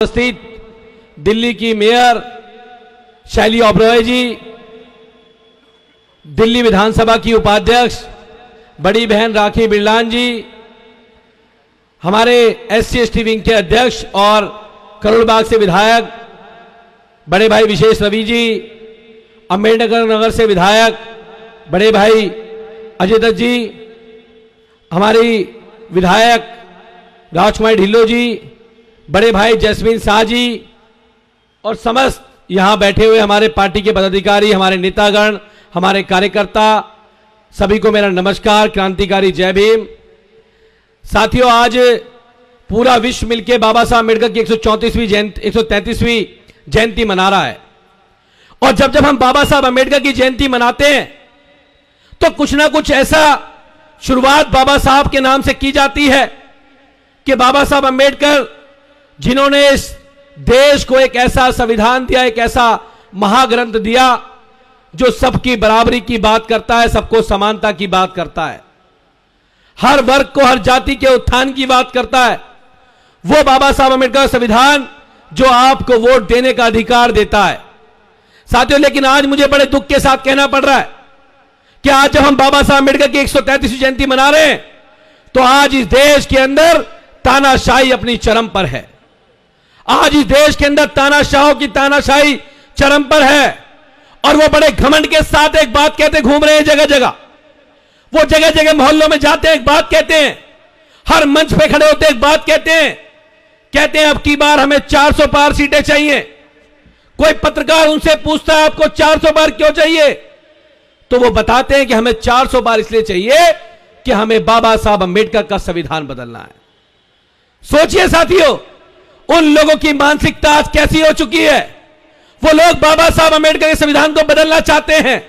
उपस्थित दिल्ली की मेयर शैली ओबरॉय जी, दिल्ली विधानसभा की उपाध्यक्ष बड़ी बहन राखी बिरलान जी, हमारे SC/ST विंग के अध्यक्ष और करोड़बाग से विधायक बड़े भाई विशेष रवि जी, अम्बेडकर नगर से विधायक बड़े भाई अजय दत्त जी, हमारी विधायक राजकुमारी ढिल्लो जी, बड़े भाई जैस्मीन शाह जी और समस्त यहां बैठे हुए हमारे पार्टी के पदाधिकारी, हमारे नेतागण, हमारे कार्यकर्ता, सभी को मेरा नमस्कार, क्रांतिकारी जय भीम। साथियों, आज पूरा विश्व मिलकर बाबा साहब अम्बेडकर की 133वीं जयंती मना रहा है। और जब जब हम बाबा साहब अम्बेडकर की जयंती मनाते हैं तो कुछ ना कुछ ऐसा शुरुआत बाबा साहब के नाम से की जाती है कि बाबा साहब अम्बेडकर जिन्होंने इस देश को एक ऐसा संविधान दिया, एक ऐसा महाग्रंथ दिया जो सबकी बराबरी की बात करता है, सबको समानता की बात करता है, हर वर्ग को, हर जाति के उत्थान की बात करता है, वो बाबा साहब अम्बेडकर का संविधान जो आपको वोट देने का अधिकार देता है। साथियों, लेकिन आज मुझे बड़े दुख के साथ कहना पड़ रहा है कि आज जब हम बाबा साहब अम्बेडकर की 133वीं जयंती मना रहे हैं तो आज इस देश के अंदर तानाशाही अपनी चरम पर है। आज इस देश के अंदर तानाशाहों की तानाशाही चरम पर है और वो बड़े घमंड के साथ एक बात कहते घूम रहे हैं जगह जगह। वो जगह जगह मोहल्लों में जाते हैं, एक बात कहते हैं, हर मंच पे खड़े होते एक बात कहते हैं अब की बार हमें 400 पार सीटें चाहिए। कोई पत्रकार उनसे पूछता है आपको 400 पार क्यों चाहिए, तो वो बताते हैं कि हमें 400 पार इसलिए चाहिए कि हमें बाबा साहब अम्बेडकर का संविधान बदलना है। सोचिए साथियों, उन लोगों की मानसिकता आज कैसी हो चुकी है। वो लोग बाबा साहब अम्बेडकर के संविधान को बदलना चाहते हैं।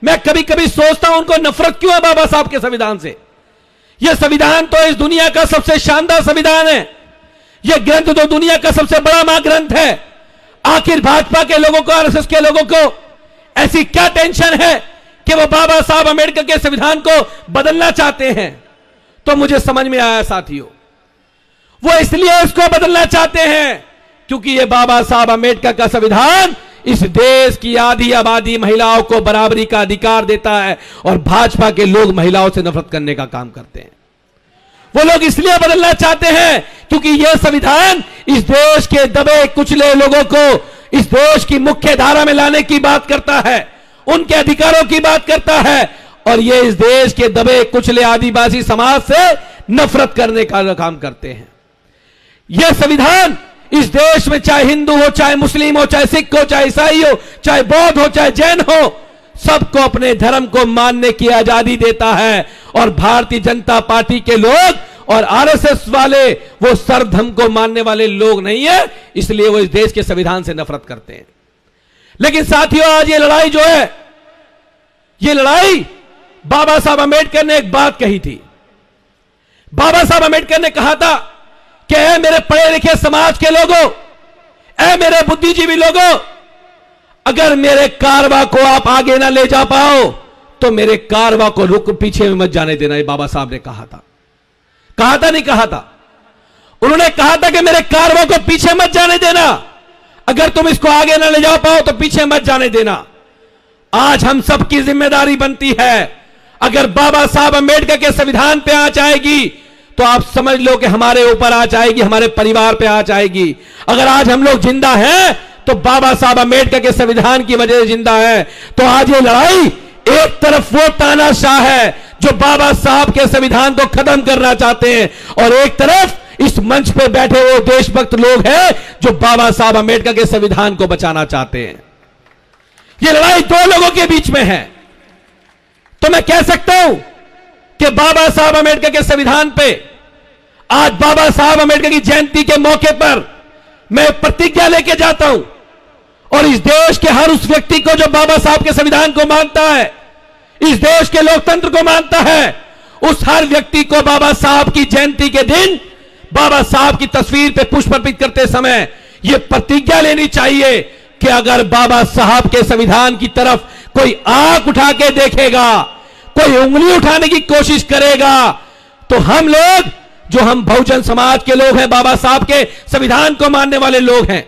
मैं कभी कभी सोचता हूं उनको नफरत क्यों है बाबा साहब के संविधान से। यह संविधान तो इस दुनिया का सबसे शानदार संविधान है, यह ग्रंथ तो दुनिया का सबसे बड़ा महाग्रंथ है। आखिर भाजपा के लोगों को, RSS के लोगों को ऐसी क्या टेंशन है कि वो बाबा साहब अम्बेडकर के संविधान को बदलना चाहते हैं। तो मुझे समझ में आया साथियों, वो इसलिए उसको बदलना चाहते हैं क्योंकि ये बाबा साहब अम्बेडकर का संविधान इस देश की आधी आबादी महिलाओं को बराबरी का अधिकार देता है और भाजपा के लोग महिलाओं से नफरत करने का काम करते हैं। वो लोग इसलिए बदलना चाहते हैं क्योंकि यह संविधान इस देश के दबे कुचले लोगों को इस देश की मुख्य धारा में लाने की बात करता है, उनके अधिकारों की बात करता है और यह इस देश के दबे कुचले आदिवासी समाज से नफरत करने का काम करते हैं। यह संविधान इस देश में चाहे हिंदू हो, चाहे मुस्लिम हो, चाहे सिख हो, चाहे ईसाई हो, चाहे बौद्ध हो, चाहे जैन हो, सबको अपने धर्म को मानने की आजादी देता है। और भारतीय जनता पार्टी के लोग और RSS वाले वो सर्वधर्म को मानने वाले लोग नहीं है, इसलिए वो इस देश के संविधान से नफरत करते हैं। लेकिन साथियों, आज ये लड़ाई जो है, ये लड़ाई बाबा साहब अम्बेडकर ने एक बात कही थी। बाबा साहब अम्बेडकर ने कहा था कि ऐ मेरे पढ़े लिखे समाज के लोगों, ऐ मेरे बुद्धिजीवी लोगों, अगर मेरे कारवा को आप आगे ना ले जा पाओ तो मेरे कारवा को रुक पीछे में मत जाने देना। ये बाबा साहब ने कहा था, नहीं कहा था। उन्होंने कहा था कि मेरे कारवा को पीछे मत जाने देना, अगर तुम इसको आगे ना ले जा पाओ तो पीछे मत जाने देना। आज हम सबकी जिम्मेदारी बनती है, अगर बाबा साहब अम्बेडकर के संविधान पे आंच आएगी तो आप समझ लो कि हमारे ऊपर आंच आएगी, हमारे परिवार पे आंच आएगी। अगर आज हम लोग जिंदा हैं तो बाबा साहब अम्बेडकर के संविधान की वजह से जिंदा है। तो आज ये लड़ाई, एक तरफ वो तानाशाह है जो बाबा साहब के संविधान को खत्म करना चाहते हैं और एक तरफ इस मंच पे बैठे हुए देशभक्त लोग हैं जो बाबा साहब अम्बेडकर के संविधान को बचाना चाहते हैं। ये लड़ाई दो लोगों के बीच में है। तो मैं कह सकता हूं कि बाबा साहब अम्बेडकर के संविधान पे आज बाबा साहब अम्बेडकर की जयंती के मौके पर मैं प्रतिज्ञा लेके जाता हूं और इस देश के हर उस व्यक्ति को जो बाबा साहब के संविधान को मानता है, इस देश के लोकतंत्र को मानता है, उस हर व्यक्ति को बाबा साहब की जयंती के दिन बाबा साहब की तस्वीर पे पुष्प अर्पित करते समय यह प्रतिज्ञा लेनी चाहिए कि अगर बाबा साहब के संविधान की तरफ कोई आंख उठा के देखेगा, कोई उंगली उठाने की कोशिश करेगा, तो हम लोग जो हम बहुजन समाज के लोग हैं, बाबा साहब के संविधान को मानने वाले लोग हैं,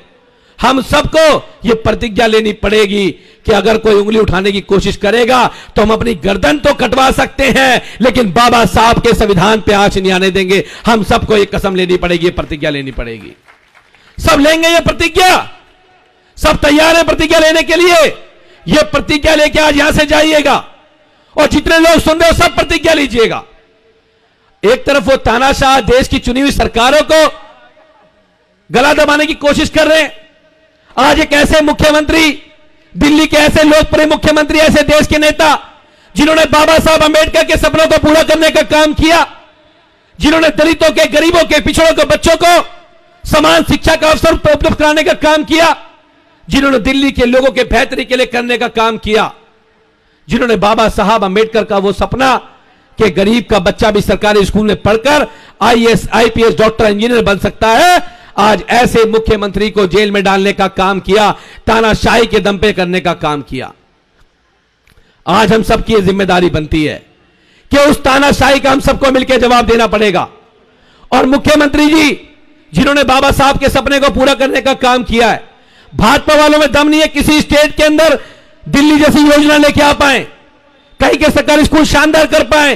हम सबको यह प्रतिज्ञा लेनी पड़ेगी कि अगर कोई उंगली उठाने की कोशिश करेगा तो हम अपनी गर्दन तो कटवा सकते हैं, लेकिन बाबा साहब के संविधान पे आंच नहीं आने देंगे। हम सबको यह कसम लेनी पड़ेगी, यह प्रतिज्ञा लेनी पड़ेगी। सब लेंगे यह प्रतिज्ञा, सब तैयार है प्रतिज्ञा लेने के लिए। यह प्रतिज्ञा लेके आज यहां से जाइएगा और जितने लोग सुन रहे हो सब प्रतिज्ञा लीजिएगा। एक तरफ वो तानाशाह देश की चुनी हुई सरकारों को गला दबाने की कोशिश कर रहे हैं। आज एक ऐसे मुख्यमंत्री, दिल्ली के ऐसे लोकप्रिय मुख्यमंत्री, ऐसे देश के नेता जिन्होंने बाबा साहब अंबेडकर के सपनों को पूरा करने का काम किया, जिन्होंने दलितों के, गरीबों के, पिछड़ों के बच्चों को समान शिक्षा का अवसर उपलब्ध कराने का काम किया, जिन्होंने दिल्ली के लोगों के बेहतरी के लिए करने का काम किया, जिन्होंने बाबा साहब अंबेडकर का वो सपना कि गरीब का बच्चा भी सरकारी स्कूल में पढ़कर आईएएस, आईपीएस, डॉक्टर, इंजीनियर बन सकता है, आज ऐसे मुख्यमंत्री को जेल में डालने का काम किया, तानाशाही के दम पे करने का काम किया। आज हम सबकी जिम्मेदारी बनती है कि उस तानाशाही का हम सबको मिलकर जवाब देना पड़ेगा। और मुख्यमंत्री जी जिन्होंने बाबा साहब के सपने को पूरा करने का काम किया है, भाजपा वालों में दम नहीं है किसी स्टेट के अंदर दिल्ली जैसी योजना लेके आ पाए, कहीं के सरकारी स्कूल शानदार कर पाए,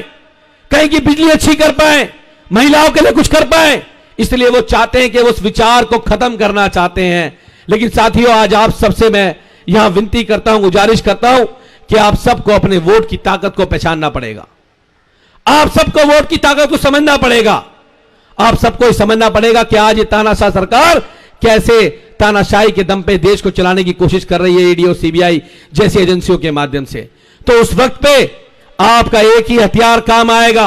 कहीं की बिजली अच्छी कर पाए, महिलाओं के लिए कुछ कर पाए। इसलिए वो चाहते हैं कि उस विचार को खत्म करना चाहते हैं। लेकिन साथियों, आज आप सबसे मैं यहां विनती करता हूं, गुजारिश करता हूं कि आप सबको अपने वोट की ताकत को पहचानना पड़ेगा। आप सबको वोट की ताकत को समझना पड़ेगा। आप सबको समझना पड़ेगा कि आज ये तानाशाह सरकार कैसे तानाशाही के दम पे देश को चलाने की कोशिश कर रही है, ईडी और सीबीआई जैसी एजेंसियों के माध्यम से। तो उस वक्त पे आपका एक ही हथियार काम आएगा।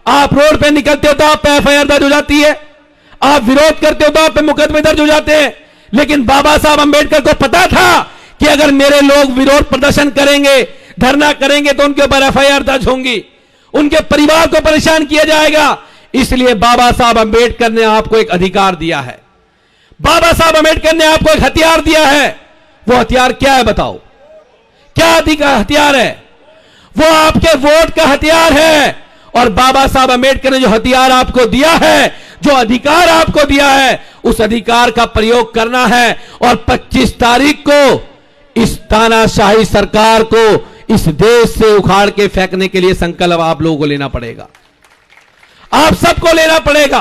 आप रोड पे निकलते हो तो आप पे एफआईआर दर्ज हो जाती है, आप विरोध करते हो तो आप पे मुकदमे दर्ज हो जाते हैं। लेकिन बाबा साहब अंबेडकर को पता था कि अगर मेरे लोग विरोध प्रदर्शन करेंगे, धरना करेंगे तो उनके ऊपर एफआईआर दर्ज होंगी, उनके परिवार को परेशान किया जाएगा। इसलिए बाबा साहब अंबेडकर ने आपको एक अधिकार दिया है, बाबा साहब अंबेडकर ने आपको एक हथियार दिया है। वो हथियार क्या है बताओ? क्या हथियार है? वो आपके वोट का हथियार है। और बाबा साहब अंबेडकर ने जो हथियार आपको दिया है, जो अधिकार आपको दिया है, उस अधिकार का प्रयोग करना है। और 25 तारीख को इस तानाशाही सरकार को इस देश से उखाड़ के फेंकने के लिए संकल्प आप लोगों को लेना पड़ेगा, आप सबको लेना पड़ेगा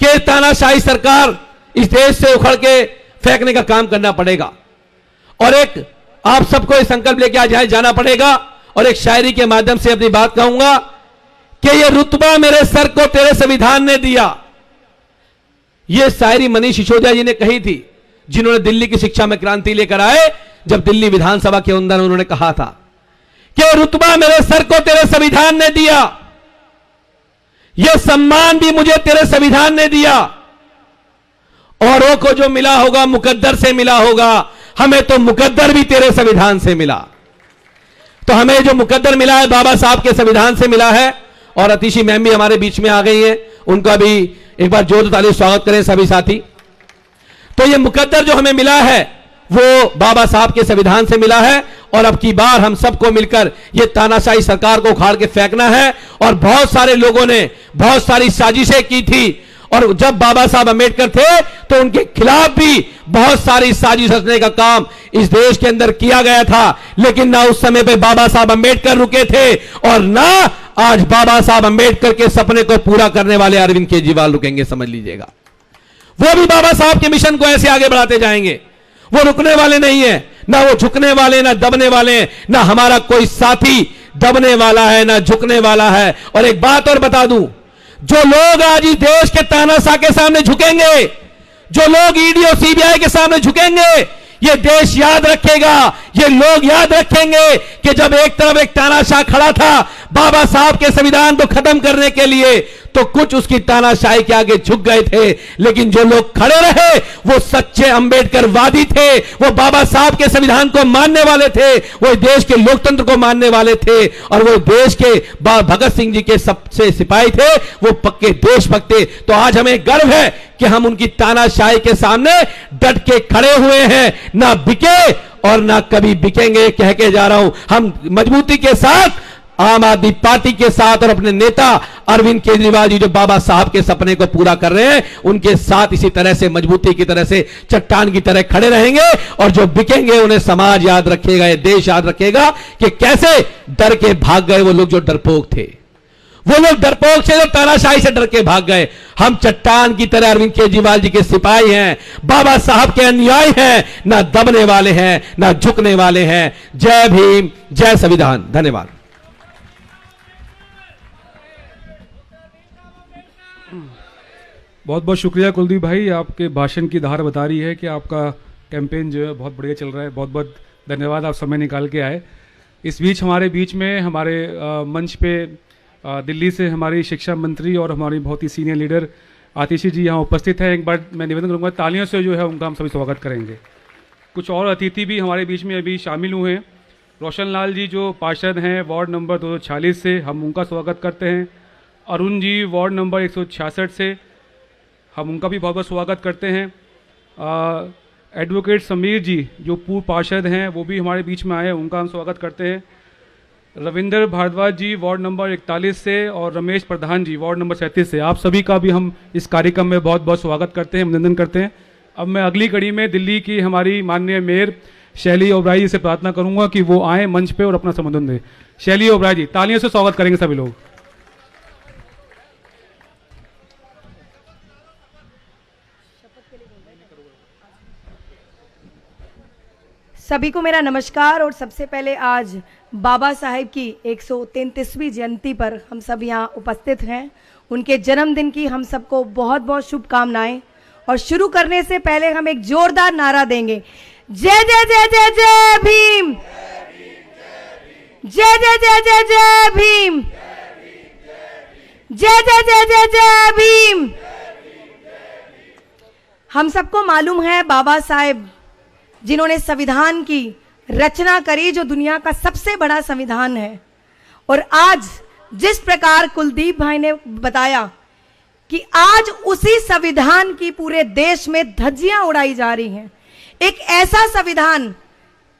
कि तानाशाही सरकार इस देश से उखड़ के फेंकने का काम करना पड़ेगा। और एक आप सबको ये संकल्प लेके आज यहां जाना पड़ेगा। और एक शायरी के माध्यम से अपनी बात कहूंगा कि ये रुतबा मेरे सर को तेरे संविधान ने दिया। यह शायरी मनीष सिसोदिया जी ने कही थी, जिन्होंने दिल्ली की शिक्षा में क्रांति लेकर आए। जब दिल्ली विधानसभा के अंदर उन्होंने कहा था कि रुतबा मेरे सर को तेरे संविधान ने दिया, यह सम्मान भी मुझे तेरे संविधान ने दिया। औरों को जो मिला होगा मुकद्दर से मिला होगा, हमें तो मुकद्दर भी तेरे संविधान से मिला। तो हमें जो मुकद्दर मिला है बाबा साहब के संविधान से मिला है। और अतिशी मैम भी हमारे बीच में आ गई हैं, उनका भी एक बार जोर ताली स्वागत करें सभी साथी। तो ये मुकद्दर जो हमें मिला है वो बाबा साहब के संविधान से मिला है। और अब की बार हम सबको मिलकर ये तानाशाही सरकार को उखाड़ के फेंकना है। और बहुत सारे लोगों ने बहुत सारी साजिशें की थी, और जब बाबा साहब अंबेडकर थे तो उनके खिलाफ भी बहुत सारी साजिश रचने का काम इस देश के अंदर किया गया था। लेकिन ना उस समय पे बाबा साहब अंबेडकर रुके थे, और ना आज बाबा साहब अंबेडकर के सपने को पूरा करने वाले अरविंद केजरीवाल रुकेंगे, समझ लीजिएगा। वो भी बाबा साहब के मिशन को ऐसे आगे बढ़ाते जाएंगे। वो रुकने वाले नहीं है, ना वो झुकने वाले, ना दबने वाले, ना हमारा कोई साथी दबने वाला है, ना झुकने वाला है। और एक बात और बता दूं, जो लोग आज इस देश के तानाशाह के सामने झुकेंगे, जो लोग ईडी और सीबीआई के सामने झुकेंगे, ये देश याद रखेगा, ये लोग याद रखेंगे कि जब एक तरफ एक तानाशाह खड़ा था बाबा साहब के संविधान को खत्म करने के लिए, तो कुछ उसकी तानाशाही के आगे झुक गए थे। लेकिन जो लोग खड़े रहे वो सच्चे अंबेडकरवादी थे, वो बाबा साहब के संविधान को मानने वाले थे, वो देश के लोकतंत्र को मानने वाले थे, और वो देश के भगत सिंह जी के सबसे सिपाही थे, वो पक्के देशभक्त थे। तो आज हमें गर्व है कि हम उनकी तानाशाही के सामने डट के खड़े हुए हैं, ना बिके और ना कभी बिकेंगे, कह के जा रहा हूं। हम मजबूती के साथ आम आदमी पार्टी के साथ और अपने नेता अरविंद केजरीवाल जी जो बाबा साहब के सपने को पूरा कर रहे हैं, उनके साथ इसी तरह से मजबूती की तरह से चट्टान की तरह खड़े रहेंगे। और जो बिकेंगे उन्हें समाज याद रखेगा, ये देश याद रखेगा कि कैसे डर के भाग गए वो लोग जो डरपोक थे, वो लोग डरपोक से, जो तानाशाही से डर के भाग गए। हम चट्टान की तरह अरविंद केजरीवाल जी के सिपाही हैं, बाबा साहब के अनुयायी हैं, ना दबने वाले हैं ना झुकने वाले हैं। जय भीम, जय संविधान। धन्यवाद। बहुत बहुत शुक्रिया कुलदीप भाई, आपके भाषण की धार बता रही है कि आपका कैंपेन जो है बहुत बढ़िया चल रहा है। बहुत बहुत धन्यवाद, आप समय निकाल के आए। इस बीच हमारे बीच में हमारे मंच पे दिल्ली से हमारी शिक्षा मंत्री और हमारी बहुत ही सीनियर लीडर आतिशी जी यहाँ उपस्थित है। एक बार मैं निवेदन करूँगा तालियों से जो है उनका हम सभी स्वागत करेंगे। कुछ और अतिथि भी हमारे बीच में अभी शामिल हुए हैं। रोशन लाल जी जो पार्षद हैं वार्ड नंबर 246 से, हम उनका स्वागत करते हैं। अरुण जी वार्ड नंबर 166 से, हम उनका भी बहुत बहुत स्वागत करते हैं। एडवोकेट समीर जी जो पूर्व पार्षद हैं वो भी हमारे बीच में आए हैं, उनका हम स्वागत करते हैं। रविंदर भारद्वाज जी वार्ड नंबर 41 से और रमेश प्रधान जी वार्ड नंबर 37 से, आप सभी का भी हम इस कार्यक्रम में बहुत बहुत स्वागत करते हैं, अभिनंदन करते हैं। अब मैं अगली कड़ी में दिल्ली की हमारी माननीय मेयर शैली ओबराय जी से प्रार्थना करूंगा कि वो आए मंच पे और अपना संबोधन दें। शैली ओबराय जी, तालियों से स्वागत करेंगे सभी लोग। सभी को मेरा नमस्कार। और सबसे पहले आज बाबा साहेब की 133वीं जयंती पर हम सब यहाँ उपस्थित हैं। उनके जन्मदिन की हम सबको बहुत बहुत शुभकामनाएं। और शुरू करने से पहले हम एक जोरदार नारा देंगे, जय जय जय जय जय भीम, जय जय जय जय जय भीम, जय जय जय जय जय भीम। हम सबको मालूम है बाबा साहेब जिन्होंने संविधान की रचना करी, जो दुनिया का सबसे बड़ा संविधान है। और आज जिस प्रकार कुलदीप भाई ने बताया कि आज उसी संविधान की पूरे देश में धज्जियां उड़ाई जा रही हैं। एक ऐसा संविधान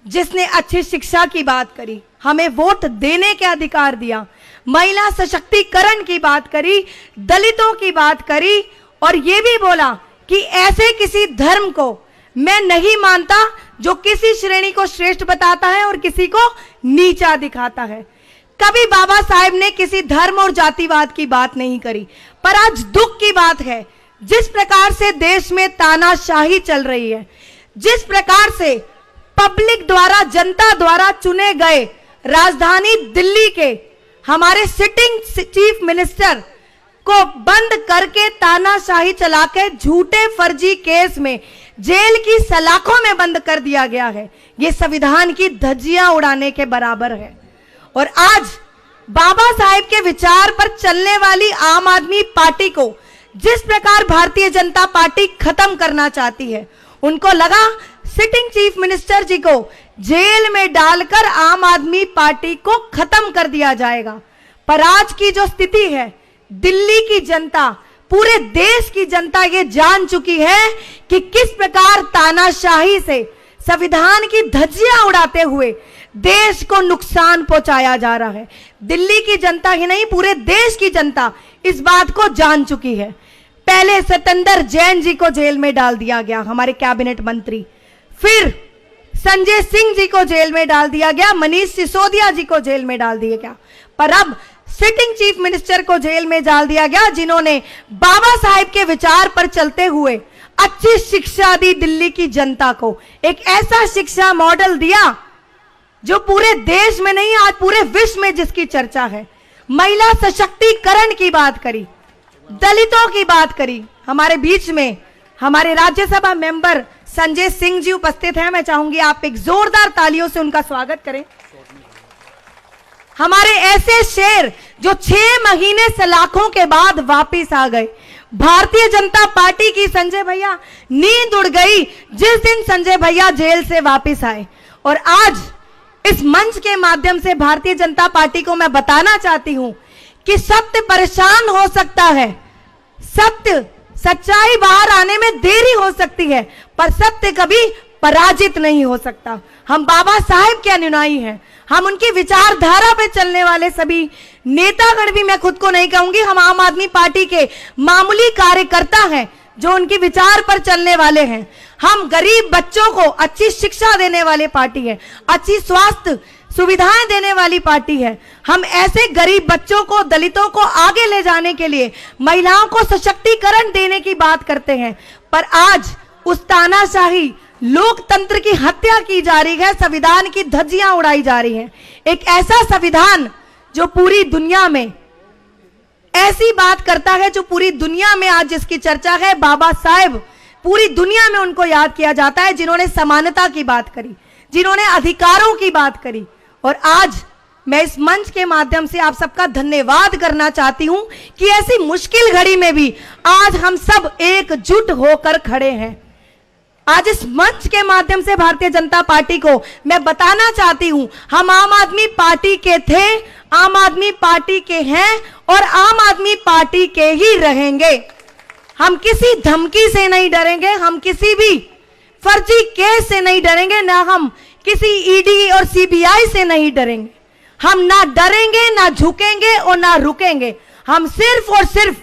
जिसने अच्छी शिक्षा की बात करी, हमें वोट देने के अधिकार दिया, महिला सशक्तिकरण की बात करी, दलितों की बात करी, और ये भी बोला कि ऐसे किसी धर्म को मैं नहीं मानता जो किसी श्रेणी को श्रेष्ठ बताता है और किसी को नीचा दिखाता है। कभी बाबा साहेब ने किसी धर्म और जातिवाद की बात नहीं करी। पर आज दुख की बात है, जिस प्रकार से देश में तानाशाही चल रही है, जिस प्रकार से पब्लिक द्वारा, जनता द्वारा चुने गए राजधानी दिल्ली के हमारे सिटिंग चीफ मिनिस्टर को बंद करके तानाशाही चला के झूठे फर्जी केस में जेल की सलाखों में बंद कर दिया गया है, ये संविधान की धज्जियां उड़ाने के बराबर है। और आज बाबा साहेब के विचार पर चलने वाली आम आदमी पार्टी को जिस प्रकार भारतीय जनता पार्टी खत्म करना चाहती है, उनको लगा सिटिंग चीफ मिनिस्टर जी को जेल में डालकर आम आदमी पार्टी को खत्म कर दिया जाएगा। पर आज की जो स्थिति है, दिल्ली की जनता, पूरे देश की जनता ये जान चुकी है कि किस प्रकार तानाशाही से संविधान की धज्जियां उड़ाते हुए देश को नुकसान पहुंचाया जा रहा है। दिल्ली की जनता ही नहीं, पूरे देश की जनता इस बात को जान चुकी है। पहले सतेंद्र जैन जी को जेल में डाल दिया गया, हमारे कैबिनेट मंत्री, फिर संजय सिंह जी को जेल में डाल दिया गया, मनीष सिसोदिया जी को जेल में डाल दिया गया, पर अब सिटिंग चीफ मिनिस्टर को जेल में डाल दिया गया, जिन्होंने बाबा साहेब के विचार पर चलते हुए अच्छी शिक्षा दी दिल्ली की जनता को। एक ऐसा शिक्षा मॉडल दिया जो पूरे देश में नहीं, आज पूरे विश्व में जिसकी चर्चा है। महिला सशक्तिकरण की बात करी, दलितों की बात करी। हमारे बीच में हमारे राज्यसभा मेंबर संजय सिंह जी उपस्थित हैं, मैं चाहूंगी आप एक जोरदार तालियों से उनका स्वागत करें। हमारे ऐसे शेर जो 6 महीने सलाखों के बाद वापिस आ गए। भारतीय जनता पार्टी की संजय भैया नींद उड़ गई जिस दिन संजय भैया जेल से वापिस आए। और आज इस मंच के माध्यम से भारतीय जनता पार्टी को मैं बताना चाहती हूं कि सत्य परेशान हो सकता है, सत्य, सच्चाई बाहर आने में देरी हो सकती है, पर सत्य कभी पराजित नहीं हो सकता। हम बाबा साहेब के अनुयायी हैं, हम उनकी विचारधारा पे चलने वाले सभी नेतागण भी, मैं खुद को नहीं कहूंगी, हम आम आदमी पार्टी के मामूली कार्यकर्ता हैं जो उनकी विचार पर चलने वाले हैं। हम गरीब बच्चों को अच्छी शिक्षा देने वाले पार्टी है, अच्छी स्वास्थ्य सुविधाएं देने वाली पार्टी है। हम ऐसे गरीब बच्चों को, दलितों को आगे ले जाने के लिए, महिलाओं को सशक्तिकरण देने की बात करते हैं। पर आज उस तानाशाही लोकतंत्र की हत्या की जा रही है, संविधान की धज्जियां उड़ाई जा रही हैं। एक ऐसा संविधान जो पूरी दुनिया में ऐसी बात करता है, जो पूरी दुनिया में आज जिसकी चर्चा है, बाबा साहेब, पूरी दुनिया में उनको याद किया जाता है, जिन्होंने समानता की बात करी, जिन्होंने अधिकारों की बात करी। और आज मैं इस मंच के माध्यम से आप सबका धन्यवाद करना चाहती हूं कि ऐसी मुश्किल घड़ी में भी आज हम सब एकजुट होकर खड़े हैं। आज इस मंच के माध्यम से भारतीय जनता पार्टी को मैं बताना चाहती हूं, हम आम आदमी पार्टी के थे, आम आदमी पार्टी के हैं और आम आदमी पार्टी के ही रहेंगे। हम किसी धमकी से नहीं डरेंगे, हम किसी भी फर्जी केस से नहीं डरेंगे, ना हम किसी ईडी और सीबीआई से नहीं डरेंगे। हम ना डरेंगे, ना झुकेंगे और ना रुकेंगे। हम सिर्फ और सिर्फ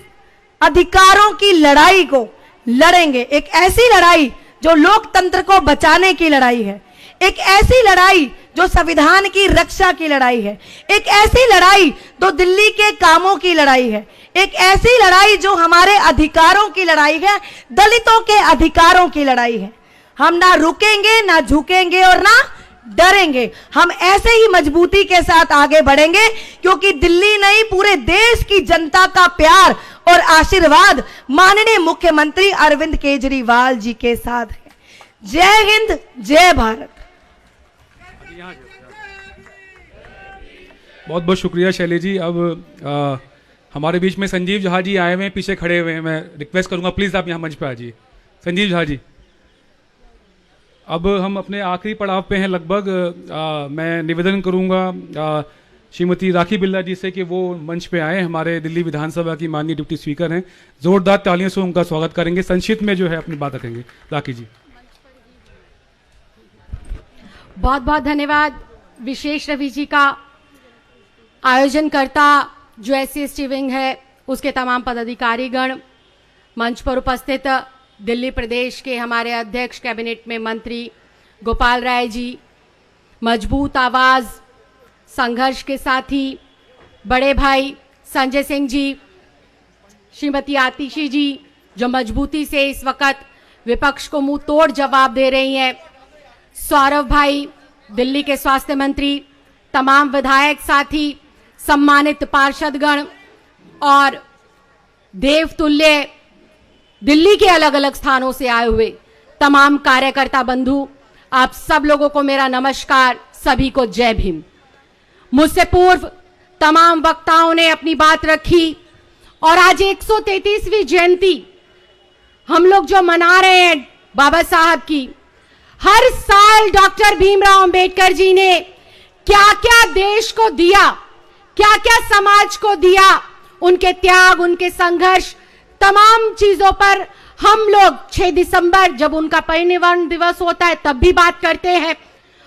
अधिकारों की लड़ाई को लड़ेंगे। एक ऐसी लड़ाई जो लोकतंत्र को बचाने की लड़ाई है, एक ऐसी लड़ाई जो संविधान की रक्षा की लड़ाई है, एक ऐसी लड़ाई जो दिल्ली के कामों की लड़ाई है, एक ऐसी लड़ाई जो हमारे अधिकारों की लड़ाई है, दलितों के अधिकारों की लड़ाई है। हम ना रुकेंगे, ना झुकेंगे और ना डरेंगे। हम ऐसे ही मजबूती के साथ आगे बढ़ेंगे, क्योंकि दिल्ली नहीं, पूरे देश की जनता का प्यार और आशीर्वाद माननीय मुख्यमंत्री अरविंद केजरीवाल जी के साथ है। जय हिंद, जय भारत। बहुत बहुत शुक्रिया शैली जी। अब हमारे बीच में संजीव झा जी आए हुए हैं, पीछे खड़े हुए हैं। मैं रिक्वेस्ट करूंगा प्लीज आप यहाँ मंच पे आ जाइए। संजीव झा जी, अब हम अपने आखिरी पड़ाव पे हैं लगभग। मैं निवेदन करूंगा श्रीमती राखी बिरला जी से कि वो मंच पे आए। हमारे दिल्ली विधानसभा की माननीय डिप्टी स्पीकर हैं, जोरदार तालियों से उनका स्वागत करेंगे। संक्षिप्त में जो है अपनी बात रखेंगे। राखी जी, बहुत बहुत धन्यवाद विशेष रवि जी का, आयोजनकर्ता जो SC/ST विंग है, उसके तमाम पदाधिकारीगण, मंच पर उपस्थित दिल्ली प्रदेश के हमारे अध्यक्ष, कैबिनेट में मंत्री गोपाल राय जी, मजबूत आवाज, संघर्ष के साथी बड़े भाई संजय सिंह जी, श्रीमती आतिशी जी जो मजबूती से इस वक्त विपक्ष को मुंह तोड़ जवाब दे रही हैं, सौरभ भाई दिल्ली के स्वास्थ्य मंत्री, तमाम विधायक साथी, सम्मानित पार्षदगण और देवतुल्य दिल्ली के अलग अलग स्थानों से आए हुए तमाम कार्यकर्ता बंधु, आप सब लोगों को मेरा नमस्कार, सभी को जय भीम। मुझसे पूर्व तमाम वक्ताओं ने अपनी बात रखी और आज 133वीं जयंती हम लोग जो मना रहे हैं बाबा साहब की, हर साल डॉक्टर भीमराव अंबेडकर जी ने क्या क्या देश को दिया, क्या क्या समाज को दिया, उनके त्याग, उनके संघर्ष, तमाम चीजों पर हम लोग 6 दिसंबर जब उनका परिनिर्वाण दिवस होता है तब भी बात करते हैं,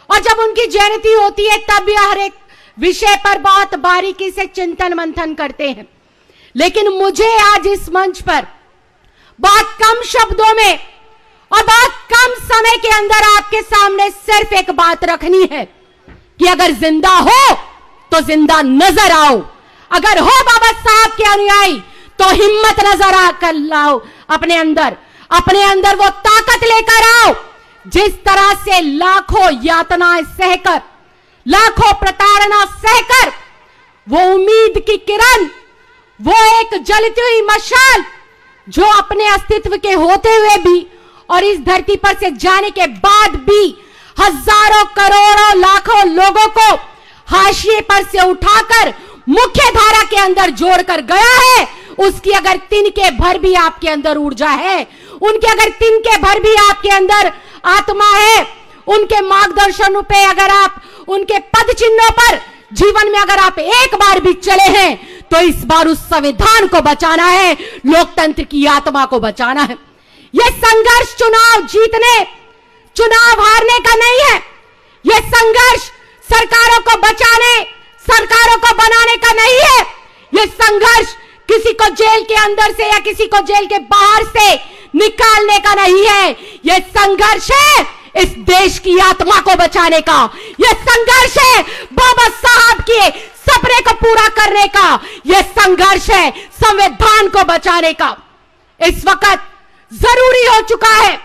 और जब उनकी जयंती होती है तब भी हर एक विषय पर बहुत बारीकी से चिंतन मंथन करते हैं। लेकिन मुझे आज इस मंच पर बहुत कम शब्दों में और बहुत कम समय के अंदर आपके सामने सिर्फ एक बात रखनी है कि अगर जिंदा हो तो जिंदा नजर आओ, अगर हो बाबा साहब के अनुयायी तो हिम्मत नजर आकर लाओ, अपने अंदर वो ताकत लेकर आओ जिस तरह से लाखों यातनाएं सहकर, लाखों प्रताड़ना सहकर वो उम्मीद की किरण, वो एक जलती हुई मशाल जो अपने अस्तित्व के होते हुए भी और इस धरती पर से जाने के बाद भी हजारों करोड़ों लाखों लोगों को हाशिए पर से उठाकर मुख्य धारा के अंदर जोड़कर गया है, उसकी अगर तिनके भर भी आपके अंदर ऊर्जा है, उनके अगर तिनके भर भी आपके अंदर आत्मा है, उनके मार्गदर्शन पे अगर आप उनके पद चिन्हों पर जीवन में अगर आप एक बार भी चले हैं तो इस बार उस संविधान को बचाना है, लोकतंत्र की आत्मा को बचाना है। यह संघर्ष चुनाव जीतने, चुनाव हारने का नहीं है, ये संघर्ष सरकारों को बचाने, सरकारों को बनाने का नहीं है। ये संघर्ष किसी को जेल के अंदर से या किसी को जेल के बाहर से निकालने का नहीं है। ये संघर्ष है इस देश की आत्मा को बचाने का। यह संघर्ष है बाबा साहब के सपने को पूरा करने का। यह संघर्ष है संविधान को बचाने का। इस वक्त जरूरी हो चुका है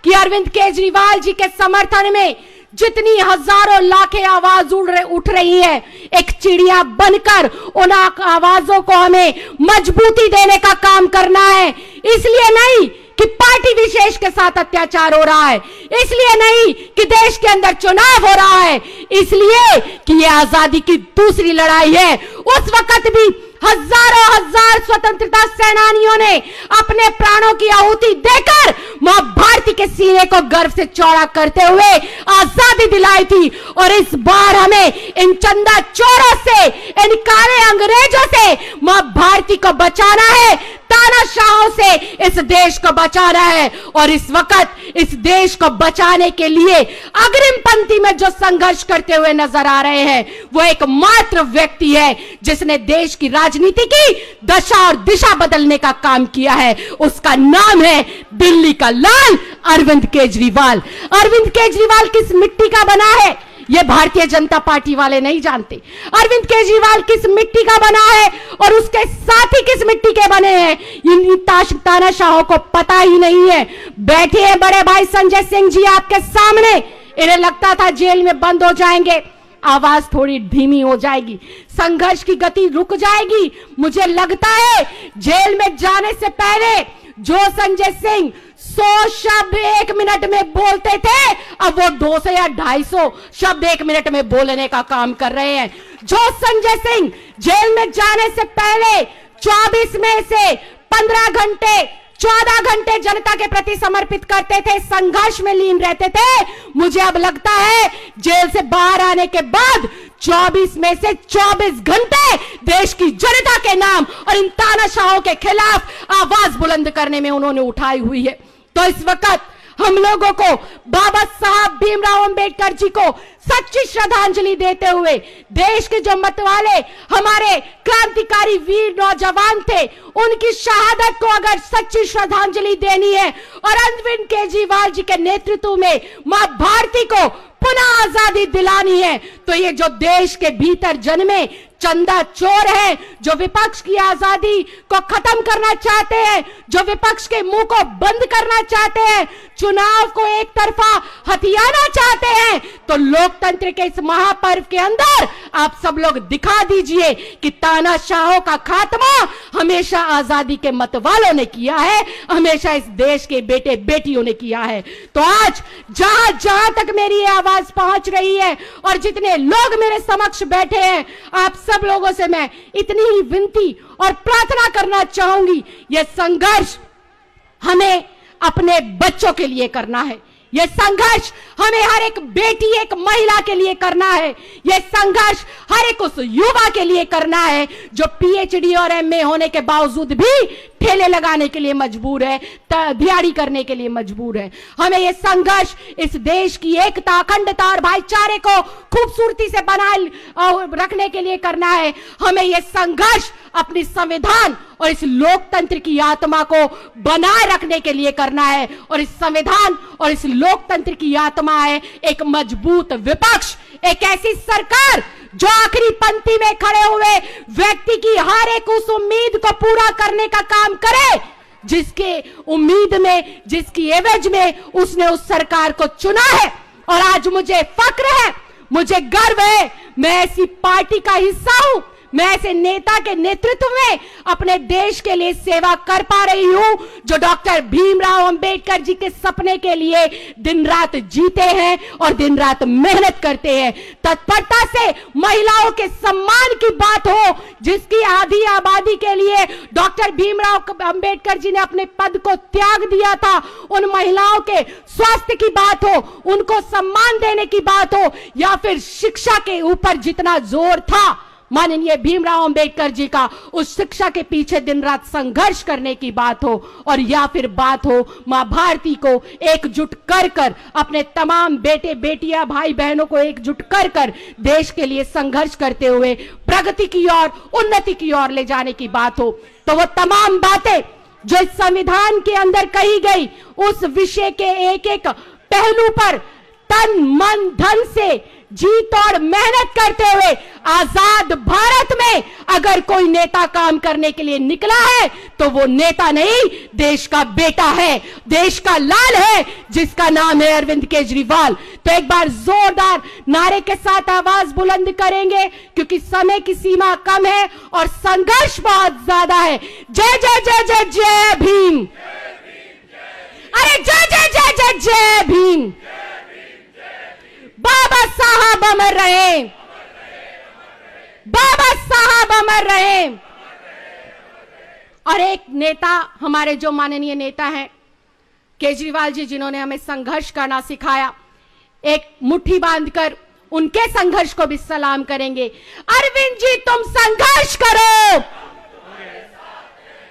कि अरविंद केजरीवाल जी के समर्थन में जितनी हजारों लाखें आवाज उठ रही है, एक चिड़िया बनकर उन आवाजों को हमें मजबूती देने का काम करना है। इसलिए नहीं कि पार्टी विशेष के साथ अत्याचार हो रहा है, इसलिए नहीं कि देश के अंदर चुनाव हो रहा है, इसलिए कि यह आजादी की दूसरी लड़ाई है। उस वक्त भी हजारों हजार स्वतंत्रता सेनानियों ने अपने प्राणों की आहुति देकर मां भारती के सीने को गर्व से चौड़ा करते हुए आजादी दिलाई थी। और इस बार हमें इन चंदा चोरों से, इन काले अंग्रेजों से मां भारती को बचाना है, तानाशाहों से इस देश को बचाना है। और इस वक्त इस देश को बचाने के लिए अग्रिम पंक्ति में जो संघर्ष करते हुए नजर आ रहे हैं, वो एकमात्र व्यक्ति है जिसने देश की राजनीति की दशा और दिशा बदलने का काम किया है। उसका नाम है दिल्ली का लाल अरविंद केजरीवाल। अरविंद केजरीवाल किस मिट्टी का बना है ये भारतीय जनता पार्टी वाले नहीं जानते। अरविंद केजरीवाल किस मिट्टी का बना है और उसके साथी किस मिट्टी के बने हैं, इन तानाशाहों को पता ही नहीं है। बैठे हैं बड़े भाई संजय सिंह जी आपके सामने, इन्हें लगता था जेल में बंद हो जाएंगे, आवाज थोड़ी धीमी हो जाएगी, संघर्ष की गति रुक जाएगी। मुझे लगता है जेल में जाने से पहले जो संजय सिंह 100 शब्द 1 मिनट में बोलते थे, अब वो 200 या 250 शब्द 1 मिनट में बोलने का काम कर रहे हैं। जो संजय सिंह जेल में जाने से पहले 24 में से 15 घंटे 14 घंटे जनता के प्रति समर्पित करते थे, संघर्ष में लीन रहते थे, मुझे अब लगता है जेल से बाहर आने के बाद 24 में से 24 घंटे देश की जनता के नाम और इन तानाशाहों के खिलाफ आवाज बुलंद करने में उन्होंने उठाई हुई है। तो इस वक्त हम लोगों को बाबा साहब भीमराव अंबेडकर जी को सच्ची श्रद्धांजलि देते हुए, देश के जो मतवाले हमारे क्रांतिकारी वीर नौजवान थे, उनकी शहादत को अगर सच्ची श्रद्धांजलि देनी है और अरविंद केजरीवाल जी के नेतृत्व में मां भारती को पुनः आजादी दिलानी है, तो ये जो देश के भीतर जन्मे चंदा चोर है, जो विपक्ष की आजादी को खत्म करना चाहते हैं, जो विपक्ष के मुंह को बंद करना चाहते हैं, चुनाव को एक तरफा हथियाना चाहते हैं, तो लोकतंत्र के इस महापर्व के अंदर आप सब लोग दिखा दीजिए कि तानाशाहों का खात्मा हमेशा आजादी के मतवालों ने किया है, हमेशा इस देश के बेटे बेटियों ने किया है। तो आज जहां जहां तक मेरी ये आवाज पहुंच रही है और जितने लोग मेरे समक्ष बैठे हैं, आप सब लोगों से मैं इतनी ही विनती और प्रार्थना करना चाहूंगी, यह संघर्ष हमें अपने बच्चों के लिए करना है। यह संघर्ष हमें हर एक बेटी, एक महिला के लिए करना है। यह संघर्ष हर एक उस युवा के लिए करना है जो पीएचडी और एमए होने के बावजूद भी ठेले लगाने के लिए मजबूर है, दिहाड़ी करने के लिए मजबूर है। हमें यह संघर्ष इस देश की एकता, अखंडता और भाईचारे को खूबसूरती से बनाए रखने के लिए करना है। हमें यह संघर्ष अपनी संविधान और इस लोकतंत्र की आत्मा को बनाए रखने के लिए करना है। और इस संविधान और इस लोकतंत्र की आत्मा है एक मजबूत विपक्ष, एक ऐसी सरकार जो आखिरी पंक्ति में खड़े हुए व्यक्ति की हर एक उस उम्मीद को पूरा करने का काम करे, जिसके उम्मीद में, जिसकी एवज में उसने उस सरकार को चुना है। और आज मुझे फक्र है, मुझे गर्व है, मैं ऐसी पार्टी का हिस्सा हूं, मैं ऐसे नेता के नेतृत्व में अपने देश के लिए सेवा कर पा रही हूं, जो डॉक्टर भीमराव अंबेडकर जी के सपने के लिए दिन रात जीते हैं और दिन रात मेहनत करते हैं। तत्परता से महिलाओं के सम्मान की बात हो, जिसकी आधी आबादी के लिए डॉक्टर भीमराव अंबेडकर जी ने अपने पद को त्याग दिया था, उन महिलाओं के स्वास्थ्य की बात हो, उनको सम्मान देने की बात हो, या फिर शिक्षा के ऊपर जितना जोर था, माननीय भीमराव अंबेडकर जी का उस शिक्षा के पीछे दिन रात संघर्ष करने की बात हो, और या फिर बात हो मां भारती को एकजुट कर कर, अपने तमाम बेटे बेटियां भाई बहनों को एकजुट कर कर देश के लिए संघर्ष करते हुए प्रगति की ओर, उन्नति की ओर ले जाने की बात हो, तो वो तमाम बातें जो इस संविधान के अंदर कही गई, उस विषय के एक एक पहलू पर तन मन धन से जी तोड़ मेहनत करते हुए आजाद भारत में अगर कोई नेता काम करने के लिए निकला है तो वो नेता नहीं, देश का बेटा है, देश का लाल है, जिसका नाम है अरविंद केजरीवाल। तो एक बार जोरदार नारे के साथ आवाज बुलंद करेंगे, क्योंकि समय की सीमा कम है और संघर्ष बहुत ज्यादा है। जय जय जय जय जय भीम। अरे जय जय जय जय जय भीम। बाबा साहब अमर रहे, बाबा साहब अमर रहे। और एक नेता, हमारे जो माननीय नेता हैं केजरीवाल जी, जिन्होंने हमें संघर्ष करना सिखाया, एक मुट्ठी बांधकर उनके संघर्ष को भी सलाम करेंगे। अरविंद जी तुम संघर्ष करो।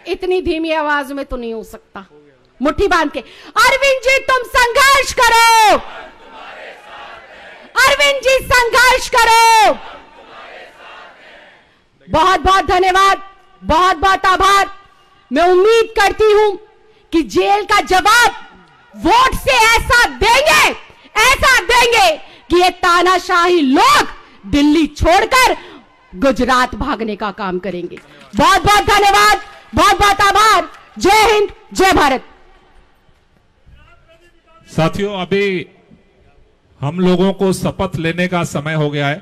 इतनी धीमी आवाज में तो नहीं हो सकता, मुट्ठी बांध के, अरविंद जी तुम संघर्ष करो, अरविंद जी संघर्ष करो। बहुत बहुत धन्यवाद, बहुत बहुत आभार। मैं उम्मीद करती हूं कि जेल का जवाब वोट से ऐसा देंगे कि ये तानाशाही लोग दिल्ली छोड़कर गुजरात भागने का काम करेंगे। बहुत बहुत धन्यवाद, बहुत बहुत आभार। जय हिंद, जय भारत। साथियों, अभी हम लोगों को शपथ लेने का समय हो गया है,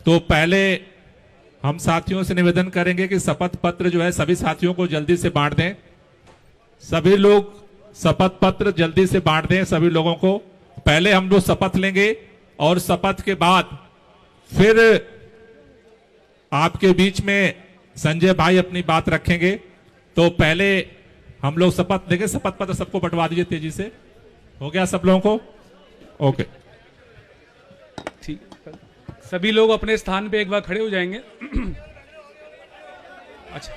तो पहले हम साथियों से निवेदन करेंगे कि शपथ पत्र जो है सभी साथियों को जल्दी से बांट दें। सभी लोग शपथ पत्र जल्दी से बांट दें सभी लोगों को। पहले हम लोग शपथ लेंगे और शपथ के बाद फिर आपके बीच में संजय भाई अपनी बात रखेंगे। तो पहले हम लोग शपथ लेंगे, शपथ पत्र सबको बंटवा दीजिए तेजी से। हो गया सब लोगों को? ओके, ठीक। सभी लोग अपने स्थान पे एक बार खड़े हो जाएंगे। अच्छा,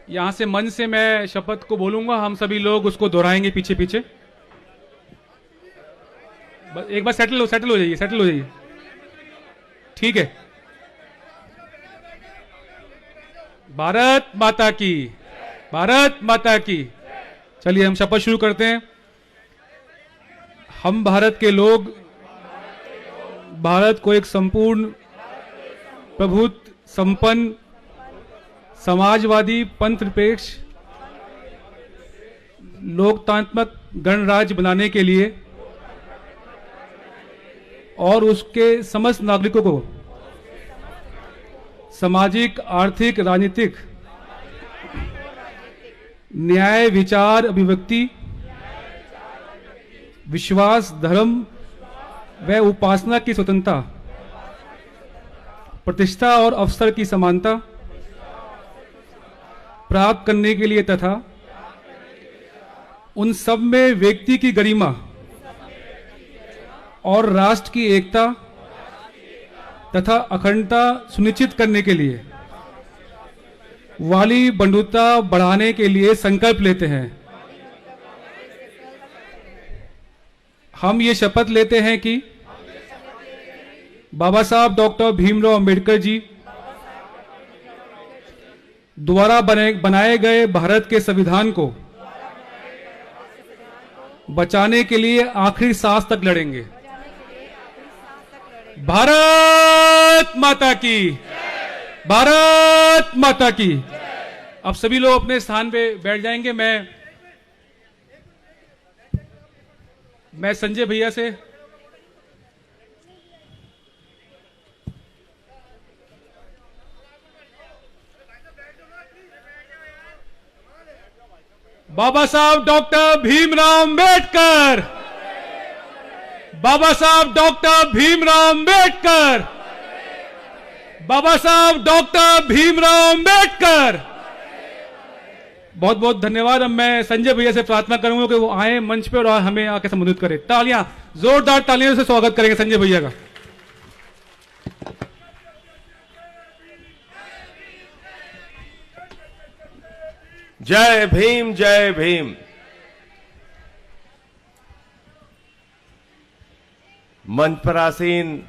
यहां से मंच से मैं शपथ को बोलूंगा, हम सभी लोग उसको दोहराएंगे पीछे पीछे। एक बार सेटल हो जाइए। ठीक है। भारत माता की, भारत माता की। चलिए हम शपथ शुरू करते हैं। हम भारत के लोग भारत को एक संपूर्ण प्रभुत्व संपन्न समाजवादी पंथ निरपेक्ष लोकतांत्रिक गणराज्य बनाने के लिए और उसके समस्त नागरिकों को सामाजिक, आर्थिक, राजनीतिक, न्याय, विचार, अभिव्यक्ति, विश्वास, धर्म व उपासना की स्वतंत्रता, प्रतिष्ठा और अवसर की समानता प्राप्त करने के लिए तथा उन सब में व्यक्ति की गरिमा और राष्ट्र की एकता तथा अखंडता सुनिश्चित करने के लिए वाली बंधुता बढ़ाने के लिए संकल्प लेते हैं। हम ये शपथ लेते हैं कि बाबा साहब डॉक्टर भीमराव अंबेडकर जी द्वारा बनाए गए भारत के संविधान को बचाने के लिए आखिरी सांस तक लड़ेंगे। भारत माता की, भारत माता की। अब सभी लोग अपने स्थान पे बैठ जाएंगे। मैं संजय भैया से बाबा साहब डॉक्टर भीमराव अंबेडकर, बाबा साहब डॉक्टर भीमराव अंबेडकर, बाबा साहब डॉक्टर भीमराव अंबेडकर, बहुत बहुत धन्यवाद। अब मैं संजय भैया से प्रार्थना करूंगा कि वो आए मंच पे और हमें आके संबोधित करें। तालियां, जोरदार तालियों से स्वागत करेंगे संजय भैया का। जय भीम, जय भीम। मंच पर आसीन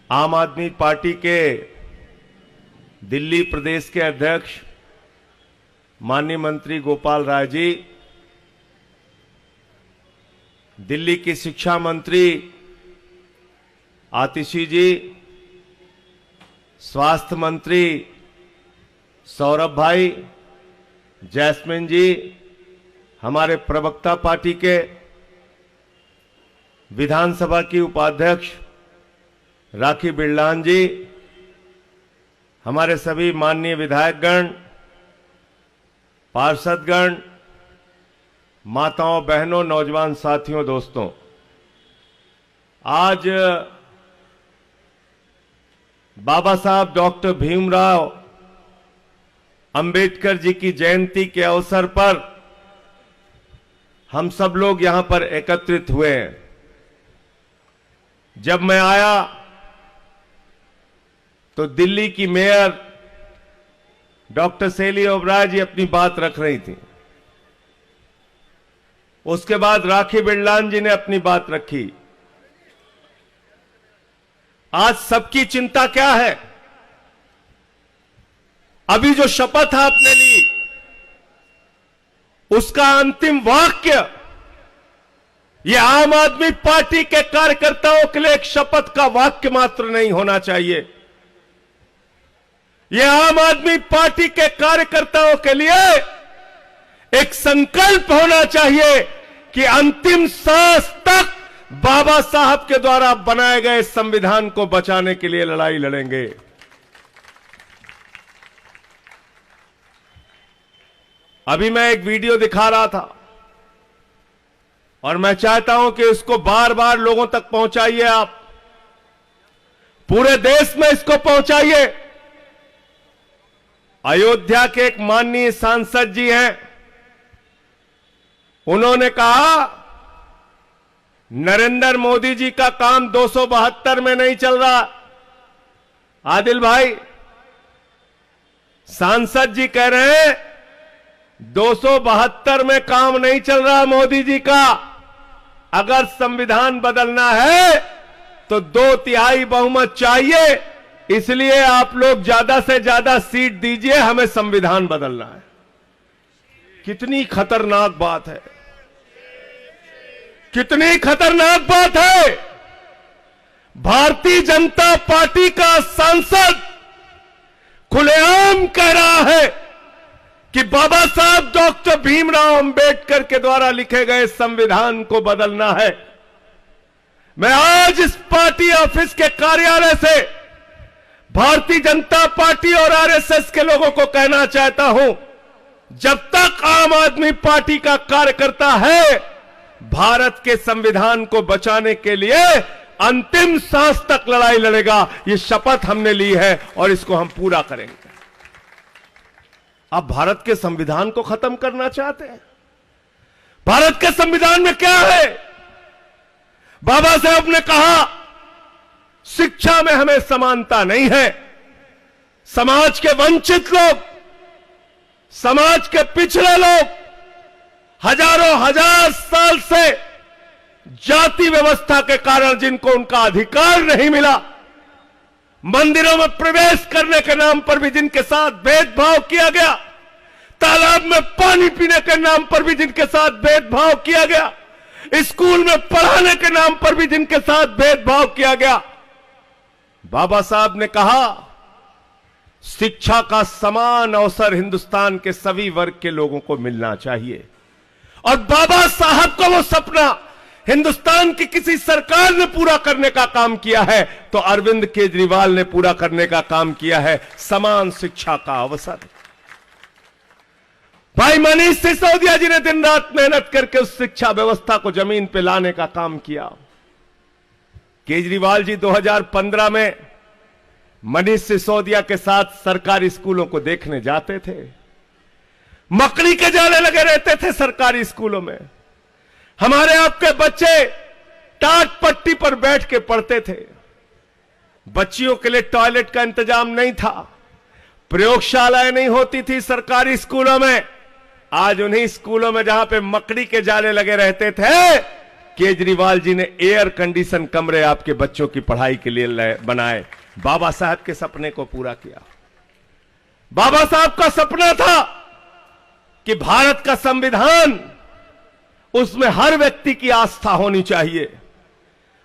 आम आदमी पार्टी के दिल्ली प्रदेश के अध्यक्ष माननीय मंत्री गोपाल राय जी, दिल्ली की शिक्षा मंत्री आतिशी जी, स्वास्थ्य मंत्री सौरभ भाई, जैस्मिन जी, हमारे प्रवक्ता पार्टी के, विधानसभा की उपाध्यक्ष राखी बिरलान जी, हमारे सभी माननीय विधायकगण, पार्षदगण, माताओं, बहनों, नौजवान साथियों, दोस्तों, आज बाबा साहब डॉक्टर भीमराव अंबेडकर जी की जयंती के अवसर पर हम सब लोग यहां पर एकत्रित हुए हैं। जब मैं आया तो दिल्ली की मेयर डॉक्टर शैली ओबराय जी अपनी बात रख रही थी। उसके बाद राखी बिरलान जी ने अपनी बात रखी। आज सबकी चिंता क्या है? अभी जो शपथ आपने ली उसका अंतिम वाक्य यह आम आदमी पार्टी के कार्यकर्ताओं के लिए एक शपथ का वाक्य मात्र नहीं होना चाहिए। यह आम आदमी पार्टी के कार्यकर्ताओं के लिए एक संकल्प होना चाहिए कि अंतिम सांस तक बाबा साहब के द्वारा बनाए गए संविधान को बचाने के लिए लड़ाई लड़ेंगे। अभी मैं एक वीडियो दिखा रहा था और मैं चाहता हूं कि इसको बार बार लोगों तक पहुंचाइए। आप पूरे देश में इसको पहुंचाइए। अयोध्या के एक माननीय सांसद जी हैं, उन्होंने कहा नरेंद्र मोदी जी का काम 272 में नहीं चल रहा। आदिल भाई, सांसद जी कह रहे हैं 272 में काम नहीं चल रहा मोदी जी का। अगर संविधान बदलना है तो 2/3 बहुमत चाहिए, इसलिए आप लोग ज्यादा से ज्यादा सीट दीजिए, हमें संविधान बदलना है। कितनी खतरनाक बात है, कितनी खतरनाक बात है। भारतीय जनता पार्टी का सांसद खुलेआम कह रहा है कि बाबा साहब डॉक्टर भीमराव अंबेडकर के द्वारा लिखे गए संविधान को बदलना है। मैं आज इस पार्टी ऑफिस के कार्यालय से भारतीय जनता पार्टी और आरएसएस के लोगों को कहना चाहता हूं, जब तक आम आदमी पार्टी का कार्यकर्ता है, भारत के संविधान को बचाने के लिए अंतिम सांस तक लड़ाई लड़ेगा। ये शपथ हमने ली है और इसको हम पूरा करेंगे। आप भारत के संविधान को खत्म करना चाहते हैं? भारत के संविधान में क्या है? बाबा साहब ने कहा शिक्षा में हमें समानता नहीं है। समाज के वंचित लोग, समाज के पिछड़े लोग हजारों हजार साल से जाति व्यवस्था के कारण जिनको उनका अधिकार नहीं मिला, मंदिरों में प्रवेश करने के नाम पर भी जिनके साथ भेदभाव किया गया, तालाब में पानी पीने के नाम पर भी जिनके साथ भेदभाव किया गया, स्कूल में पढ़ाने के नाम पर भी जिनके साथ भेदभाव किया गया, बाबा साहब ने कहा शिक्षा का समान अवसर हिंदुस्तान के सभी वर्ग के लोगों को मिलना चाहिए। और बाबा साहब का वो सपना हिंदुस्तान की किसी सरकार ने पूरा करने का काम किया है तो अरविंद केजरीवाल ने पूरा करने का काम किया है, समान शिक्षा का अवसर। भाई मनीष सिसोदिया जी ने दिन रात मेहनत करके उस शिक्षा व्यवस्था को जमीन पे लाने का काम किया। केजरीवाल जी 2015 में मनीष सिसोदिया के साथ सरकारी स्कूलों को देखने जाते थे। मकड़ी के जाले लगे रहते थे सरकारी स्कूलों में। हमारे आपके बच्चे टाट पट्टी पर बैठ के पढ़ते थे। बच्चियों के लिए टॉयलेट का इंतजाम नहीं था, प्रयोगशालाएं नहीं होती थी सरकारी स्कूलों में। आज उन्हीं स्कूलों में जहां पे मकड़ी के जाले लगे रहते थे, केजरीवाल जी ने एयर कंडीशन कमरे आपके बच्चों की पढ़ाई के लिए बनाए। बाबा साहब के सपने को पूरा किया। बाबा साहब का सपना था कि भारत का संविधान, उसमें हर व्यक्ति की आस्था होनी चाहिए।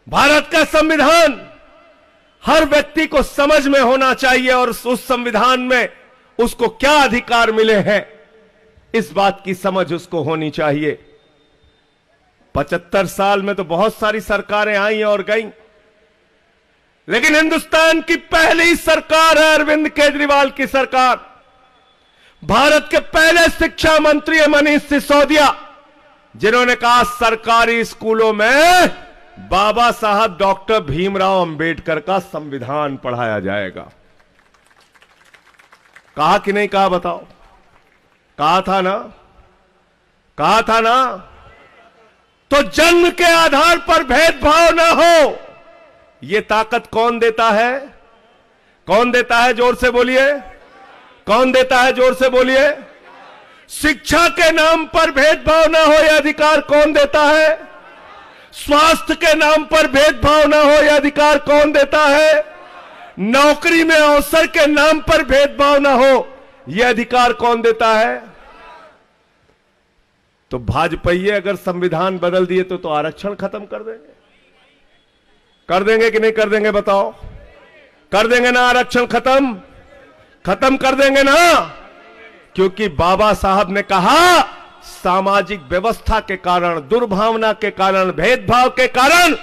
भारत का संविधान हर व्यक्ति को समझ में होना चाहिए और उस संविधान में उसको क्या अधिकार मिले हैं, इस बात की समझ उसको होनी चाहिए। 75 साल में तो बहुत सारी सरकारें आई और गईं, लेकिन हिंदुस्तान की पहली सरकार है अरविंद केजरीवाल की सरकार। भारत के पहले शिक्षा मंत्री है मनीष सिसोदिया, जिन्होंने कहा सरकारी स्कूलों में बाबा साहब डॉक्टर भीमराव अंबेडकर का संविधान पढ़ाया जाएगा। कहा कि नहीं कहा, बताओ? कहा था ना? कहा था ना? तो जन्म के आधार पर भेदभाव ना हो, यह ताकत कौन देता है? कौन देता है? जोर से बोलिए। कौन देता है? जोर से बोलिए। शिक्षा के नाम पर भेदभाव ना हो, यह अधिकार कौन देता है? स्वास्थ्य के नाम पर भेदभाव ना हो, यह अधिकार कौन देता है? नौकरी में अवसर के नाम पर भेदभाव ना हो, यह अधिकार कौन देता है? तो भाजपाई अगर संविधान बदल दिए तो आरक्षण खत्म कर देंगे। कर देंगे कि नहीं कर देंगे, बताओ? कर देंगे ना? आरक्षण खत्म कर देंगे ना? क्योंकि बाबा साहब ने कहा सामाजिक व्यवस्था के कारण, दुर्भावना के कारण, भेदभाव के कारण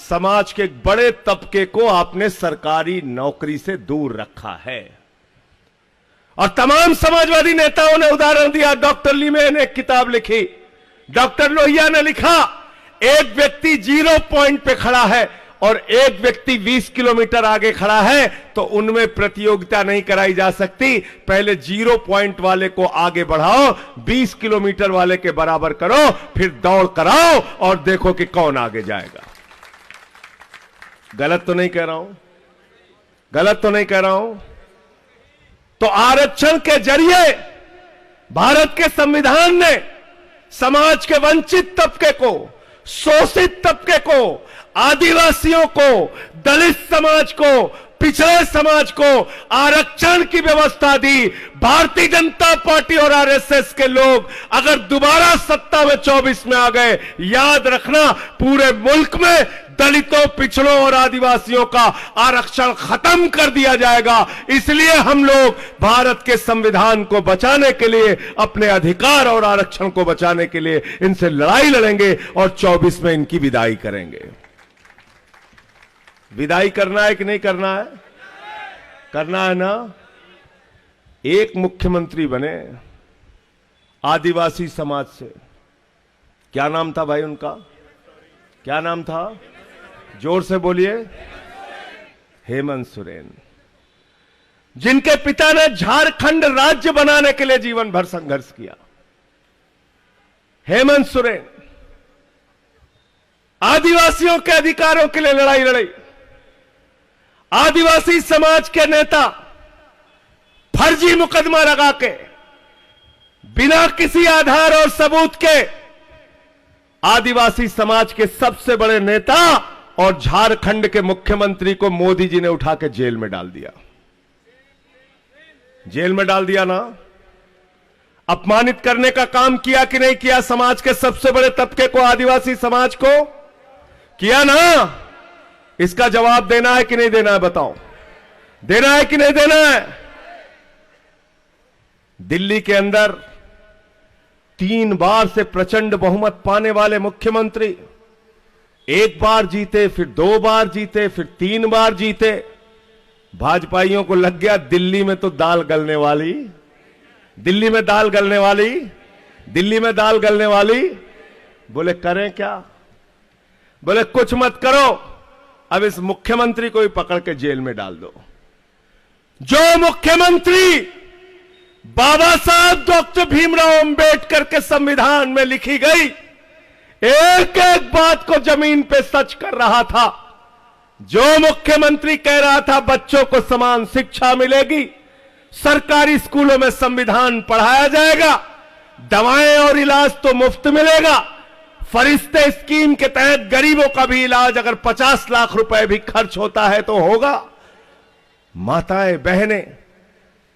समाज के एक बड़े तबके को आपने सरकारी नौकरी से दूर रखा है। और तमाम समाजवादी नेताओं ने उदाहरण दिया। डॉक्टर लीमे ने एक किताब लिखी, डॉक्टर लोहिया ने लिखा, एक व्यक्ति 0 पॉइंट पे खड़ा है और एक व्यक्ति 20 किलोमीटर आगे खड़ा है, तो उनमें प्रतियोगिता नहीं कराई जा सकती। पहले 0 पॉइंट वाले को आगे बढ़ाओ, 20 किलोमीटर वाले के बराबर करो, फिर दौड़ कराओ और देखो कि कौन आगे जाएगा। गलत तो नहीं कह रहा हूं? गलत तो नहीं कह रहा हूं? तो आरक्षण के जरिए भारत के संविधान ने समाज के वंचित तबके को, शोषित तबके को, आदिवासियों को, दलित समाज को, पिछड़े समाज को आरक्षण की व्यवस्था दी। भारतीय जनता पार्टी और आरएसएस के लोग अगर दोबारा सत्ता में 24 में आ गए, याद रखना पूरे मुल्क में दलितों, पिछड़ों और आदिवासियों का आरक्षण खत्म कर दिया जाएगा। इसलिए हम लोग भारत के संविधान को बचाने के लिए, अपने अधिकार और आरक्षण को बचाने के लिए इनसे लड़ाई लड़ेंगे और 24 में इनकी विदाई करेंगे। विदाई करना है कि नहीं करना है? करना है ना? एक मुख्यमंत्री बने आदिवासी समाज से। क्या नाम था भाई उनका? क्या नाम था? जोर से बोलिए। हेमंत सोरेन, जिनके पिता ने झारखंड राज्य बनाने के लिए जीवन भर संघर्ष किया। हेमंत सोरेन आदिवासियों के अधिकारों के लिए लड़ाई लड़ी। आदिवासी समाज के नेता फर्जी मुकदमा लगा के, बिना किसी आधार और सबूत के, आदिवासी समाज के सबसे बड़े नेता और झारखंड के मुख्यमंत्री को मोदी जी ने उठा के जेल में डाल दिया। जेल में डाल दिया ना? अपमानित करने का काम किया कि नहीं किया? समाज के सबसे बड़े तबके को, आदिवासी समाज को किया ना? इसका जवाब देना है कि नहीं देना है? बताओ, देना है कि नहीं देना है? दिल्ली के अंदर 3 बार से प्रचंड बहुमत पाने वाले मुख्यमंत्री, एक बार जीते, फिर 2 बार जीते, फिर 3 बार जीते। भाजपाइयों को लग गया दिल्ली में तो दाल गलने वाली, दिल्ली में दाल गलने वाली, दिल्ली में दाल गलने वाली। बोले करें क्या? बोले कुछ मत करो, अब इस मुख्यमंत्री को ही पकड़ के जेल में डाल दो। जो मुख्यमंत्री बाबा साहब डॉक्टर भीमराव अंबेडकर के संविधान में लिखी गई एक एक बात को जमीन पे सच कर रहा था। जो मुख्यमंत्री कह रहा था बच्चों को समान शिक्षा मिलेगी, सरकारी स्कूलों में संविधान पढ़ाया जाएगा, दवाएं और इलाज तो मुफ्त मिलेगा, फरिश्ते स्कीम के तहत गरीबों का भी इलाज अगर 50 लाख रुपए भी खर्च होता है तो होगा। माताएं बहनें,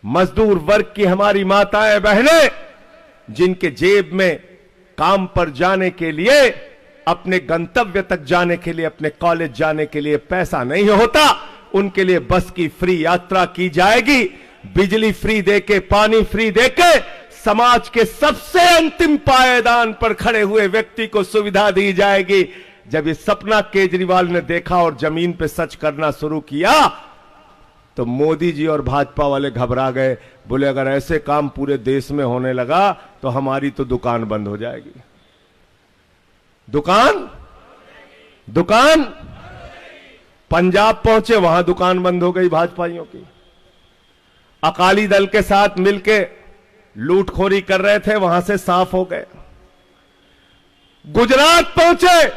मजदूर वर्ग की हमारी माताएं बहनें, जिनके जेब में काम पर जाने के लिए, अपने गंतव्य तक जाने के लिए, अपने कॉलेज जाने के लिए पैसा नहीं होता, उनके लिए बस की फ्री यात्रा की जाएगी, बिजली फ्री देके, पानी फ्री देके, समाज के सबसे अंतिम पायदान पर खड़े हुए व्यक्ति को सुविधा दी जाएगी। जब ये सपना केजरीवाल ने देखा और जमीन पे सच करना शुरू किया तो मोदी जी और भाजपा वाले घबरा गए। बोले अगर ऐसे काम पूरे देश में होने लगा तो हमारी तो दुकान बंद हो जाएगी। दुकान पंजाब पहुंचे, वहां दुकान बंद हो गई भाजपाइयों की। अकाली दल के साथ मिलके लूटखोरी कर रहे थे, वहां से साफ हो गए। गुजरात पहुंचे,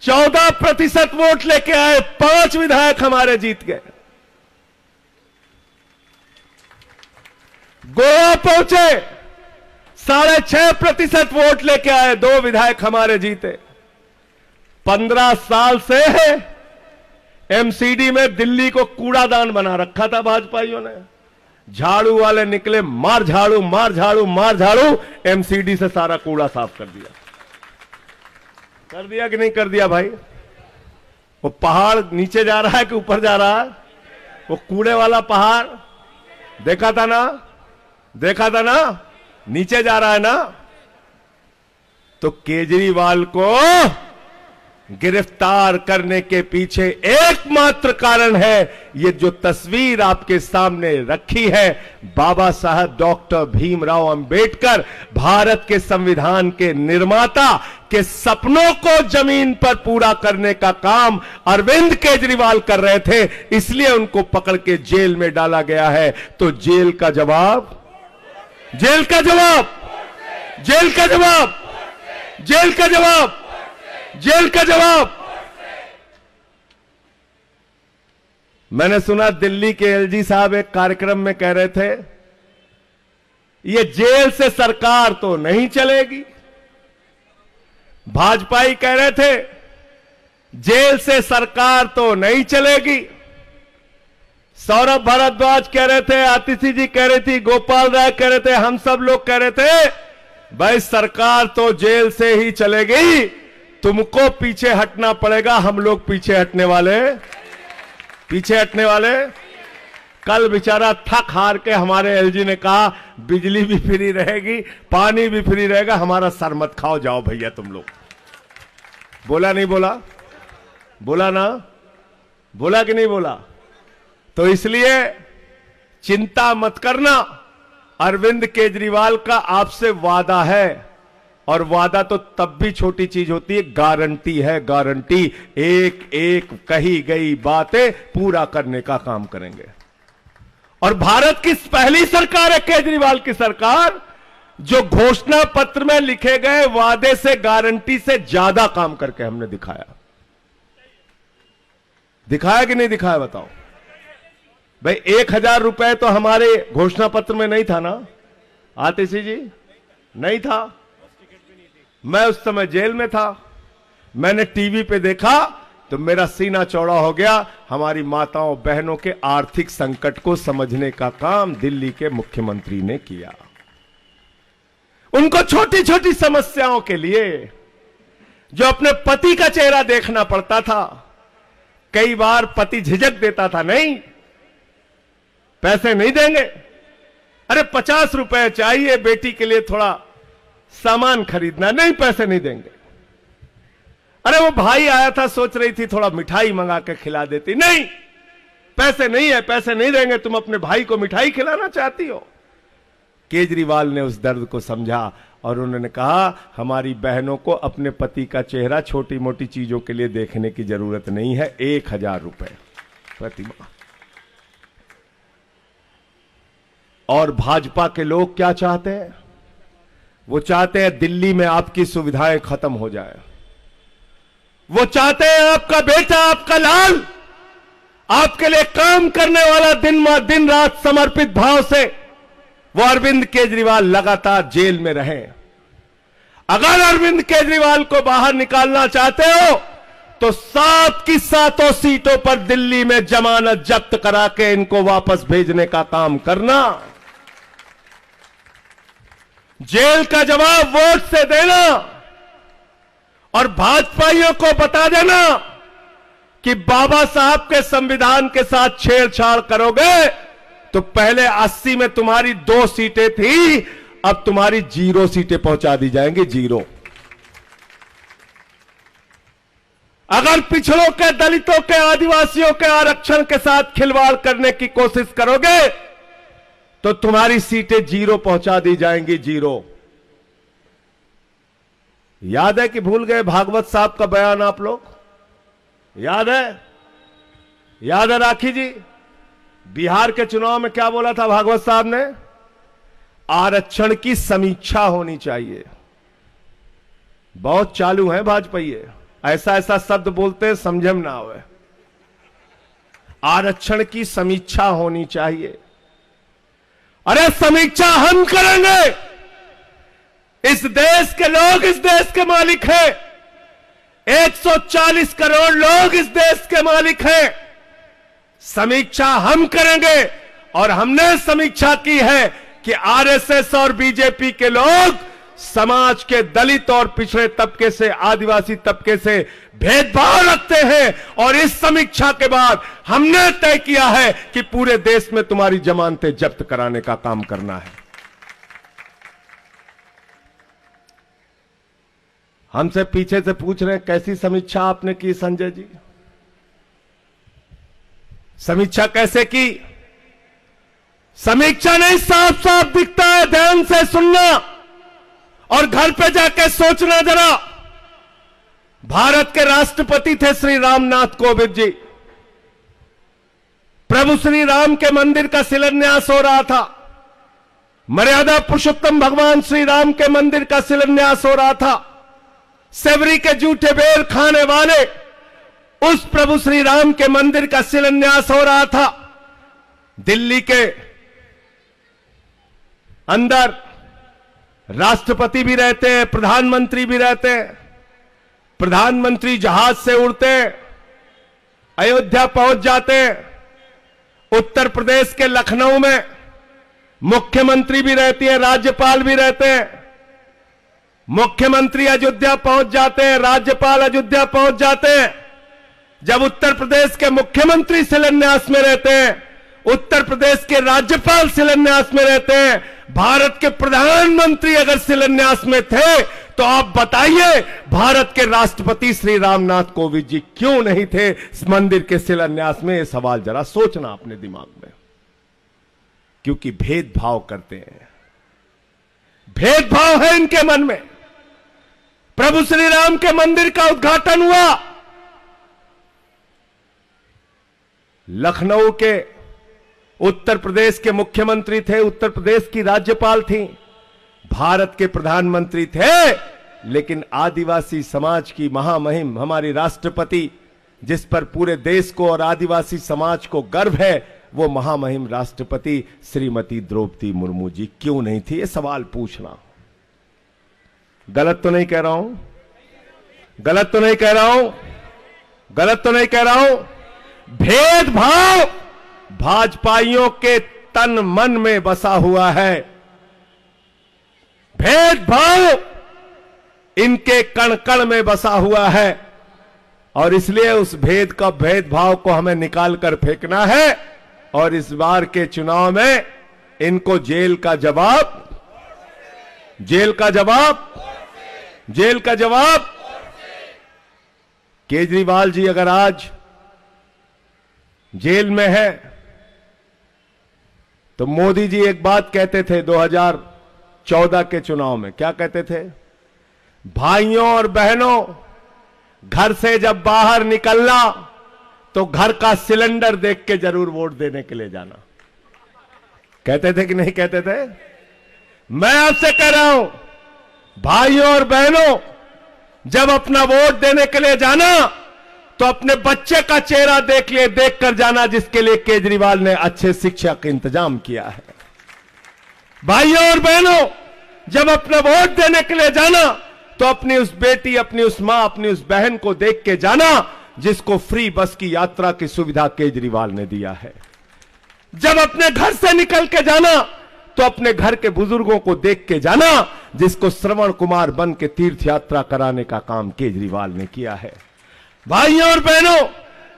14% वोट लेके आए, 5 विधायक हमारे जीत गए। गोवा पहुंचे, 6.5% वोट लेके आए, 2 विधायक हमारे जीते। 15 साल से एमसीडी में दिल्ली को कूड़ादान बना रखा था भाजपाइयों ने। झाड़ू वाले निकले, मार झाड़ू मार झाड़ू मार झाड़ू, एमसीडी से सारा कूड़ा साफ कर दिया। कर दिया कि नहीं कर दिया भाई? वो पहाड़ नीचे जा रहा है कि ऊपर जा रहा है? वो कूड़े वाला पहाड़ देखा था ना, नीचे जा रहा है ना। तो केजरीवाल को गिरफ्तार करने के पीछे एकमात्र कारण है ये जो तस्वीर आपके सामने रखी है। बाबा साहब डॉक्टर भीमराव अंबेडकर, भारत के संविधान के निर्माता के सपनों को जमीन पर पूरा करने का काम अरविंद केजरीवाल कर रहे थे, इसलिए उनको पकड़ के जेल में डाला गया है। तो जेल का जवाब मैंने सुना दिल्ली के एलजी साहब एक कार्यक्रम में कह रहे थे ये जेल से सरकार तो नहीं चलेगी। भाजपाई कह रहे थे जेल से सरकार तो नहीं चलेगी। सौरभ भारद्वाज कह रहे थे, आतिशी जी कह रही थी, गोपाल राय कह रहे थे, हम सब लोग कह रहे थे भाई सरकार तो जेल से ही चलेगी, तुमको पीछे हटना पड़ेगा। हम लोग पीछे हटने वाले। कल बेचारा थक हार के हमारे एलजी ने कहा बिजली भी फ्री रहेगी, पानी भी फ्री रहेगा, हमारा सर मत खाओ, जाओ भैया तुम लोग। बोला नहीं बोला? बोला ना? बोला कि नहीं बोला? तो इसलिए चिंता मत करना, अरविंद केजरीवाल का आपसे वादा है, और वादा तो तब भी छोटी चीज होती है, गारंटी है, गारंटी। एक एक कही गई बातें पूरा करने का काम करेंगे। और भारत की पहली सरकार है केजरीवाल की सरकार जो घोषणा पत्र में लिखे गए वादे से, गारंटी से ज्यादा काम करके हमने दिखाया कि नहीं दिखाया? बताओ भाई। 1000 रुपए तो हमारे घोषणा पत्र में नहीं था ना आतिशी जी? नहीं था। मैं उस समय जेल में था, मैंने टीवी पे देखा तो मेरा सीना चौड़ा हो गया। हमारी माताओं बहनों के आर्थिक संकट को समझने का काम दिल्ली के मुख्यमंत्री ने किया। उनको छोटी छोटी समस्याओं के लिए जो अपने पति का चेहरा देखना पड़ता था, कई बार पति झिझक देता था, नहीं पैसे नहीं देंगे, अरे 50 रुपए चाहिए बेटी के लिए थोड़ा सामान खरीदना, नहीं पैसे नहीं देंगे। अरे वो भाई आया था, सोच रही थी थोड़ा मिठाई मंगा के खिला देती, नहीं पैसे नहीं है, पैसे नहीं देंगे, तुम अपने भाई को मिठाई खिलाना चाहती हो। केजरीवाल ने उस दर्द को समझा और उन्होंने कहा हमारी बहनों को अपने पति का चेहरा छोटी मोटी चीजों के लिए देखने की जरूरत नहीं है, 1000 रुपए प्रति माह। और भाजपा के लोग क्या चाहते हैं? वो चाहते हैं दिल्ली में आपकी सुविधाएं खत्म हो जाए। वो चाहते हैं आपका बेटा, आपका लाल, आपके लिए काम करने वाला दिन रात समर्पित भाव से वो अरविंद केजरीवाल लगातार जेल में रहे। अगर अरविंद केजरीवाल को बाहर निकालना चाहते हो तो 7 की 7 सीटों पर दिल्ली में जमानत जब्त करा के इनको वापस भेजने का काम करना। जेल का जवाब वोट से देना और भाजपाइयों को बता देना कि बाबा साहब के संविधान के साथ छेड़छाड़ करोगे तो पहले 80 में तुम्हारी 2 सीटें थी, अब तुम्हारी 0 सीटें पहुंचा दी जाएंगी, 0। अगर पिछड़ों के, दलितों के, आदिवासियों के आरक्षण के साथ खिलवाड़ करने की कोशिश करोगे तो तुम्हारी सीटें 0 पहुंचा दी जाएंगी, 0। याद है कि भूल गए भागवत साहब का बयान? आप लोग याद है? याद है राखी जी? बिहार के चुनाव में क्या बोला था भागवत साहब ने? आरक्षण की समीक्षा होनी चाहिए। बहुत चालू है भाजपाई, ऐसा ऐसा शब्द बोलते हैं समझ में ना आवे। आरक्षण की समीक्षा होनी चाहिए। अरे समीक्षा हम करेंगे। इस देश के लोग इस देश के मालिक हैं। 140 करोड़ लोग इस देश के मालिक हैं। समीक्षा हम करेंगे और हमने समीक्षा की है कि आरएसएस और बीजेपी के लोग समाज के दलित और पिछड़े तबके से, आदिवासी तबके से भेदभाव रखते हैं। और इस समीक्षा के बाद हमने तय किया है कि पूरे देश में तुम्हारी जमानतें जब्त कराने का काम करना है। हमसे पीछे से पूछ रहे हैं कैसी समीक्षा आपने की संजय जी? समीक्षा कैसे की? समीक्षा नहीं, साफ साफ दिखता है। ध्यान से सुनना और घर पे जाके सोचना जरा। भारत के राष्ट्रपति थे श्री रामनाथ कोविंद जी। प्रभु श्री राम के मंदिर का शिलान्यास हो रहा था। मर्यादा पुरुषोत्तम भगवान श्री राम के मंदिर का शिलान्यास हो रहा था। सेवरी के जूठे बेर खाने वाले उस प्रभु श्री राम के मंदिर का शिलान्यास हो रहा था। दिल्ली के अंदर राष्ट्रपति भी रहते हैं, प्रधानमंत्री भी रहते हैं। प्रधानमंत्री जहाज से उड़ते हैं, अयोध्या पहुंच जाते हैं। उत्तर प्रदेश के लखनऊ में मुख्यमंत्री भी रहती है, राज्यपाल भी रहते हैं। मुख्यमंत्री अयोध्या पहुंच जाते हैं, राज्यपाल अयोध्या पहुंच जाते हैं। जब उत्तर प्रदेश के मुख्यमंत्री शिलान्यास में रहते हैं, उत्तर प्रदेश के राज्यपाल शिलान्यास में रहते हैं, भारत के प्रधानमंत्री अगर शिलान्यास में थे तो आप बताइए भारत के राष्ट्रपति श्री रामनाथ कोविंद जी क्यों नहीं थे इस मंदिर के शिलान्यास में? यह सवाल जरा सोचना अपने दिमाग में। क्योंकि भेदभाव करते हैं, भेदभाव है इनके मन में। प्रभु श्री राम के मंदिर का उद्घाटन हुआ, लखनऊ के उत्तर प्रदेश के मुख्यमंत्री थे, उत्तर प्रदेश की राज्यपाल थी, भारत के प्रधानमंत्री थे, लेकिन आदिवासी समाज की महामहिम हमारी राष्ट्रपति, जिस पर पूरे देश को और आदिवासी समाज को गर्व है, वो महामहिम राष्ट्रपति श्रीमती द्रौपदी मुर्मू जी क्यों नहीं थी? ये सवाल पूछना। गलत तो नहीं कह रहा हूं? गलत तो नहीं कह रहा हूं? गलत तो नहीं कह रहा हूं? भेदभाव भाजपाइयों के तन मन में बसा हुआ है। भेदभाव इनके कण कण में बसा हुआ है और इसलिए उस भेदभाव को हमें निकाल कर फेंकना है। और इस बार के चुनाव में इनको जेल का जवाब, जेल का जवाब, जेल का जवाब। केजरीवाल जी अगर आज जेल में है तो मोदी जी एक बात कहते थे 2014 के चुनाव में, क्या कहते थे? भाइयों और बहनों, घर से जब बाहर निकलना तो घर का सिलेंडर देख के जरूर वोट देने के लिए जाना। कहते थे कि नहीं कहते थे? मैं आपसे कह रहा हूं, भाइयों और बहनों, जब अपना वोट देने के लिए जाना तो अपने बच्चे का चेहरा देख कर जाना, जिसके लिए केजरीवाल ने अच्छे शिक्षा का इंतजाम किया है। भाइयों और बहनों, जब अपना वोट देने के लिए जाना तो अपनी उस बेटी, अपनी उस मां, अपनी उस बहन को देख के जाना जिसको फ्री बस की यात्रा की सुविधा केजरीवाल ने दिया है। जब अपने घर से निकल के जाना तो अपने घर के बुजुर्गों को देख के जाना जिसको श्रवण कुमार बन के तीर्थ यात्रा कराने का काम केजरीवाल ने किया है। भाइयों और बहनों,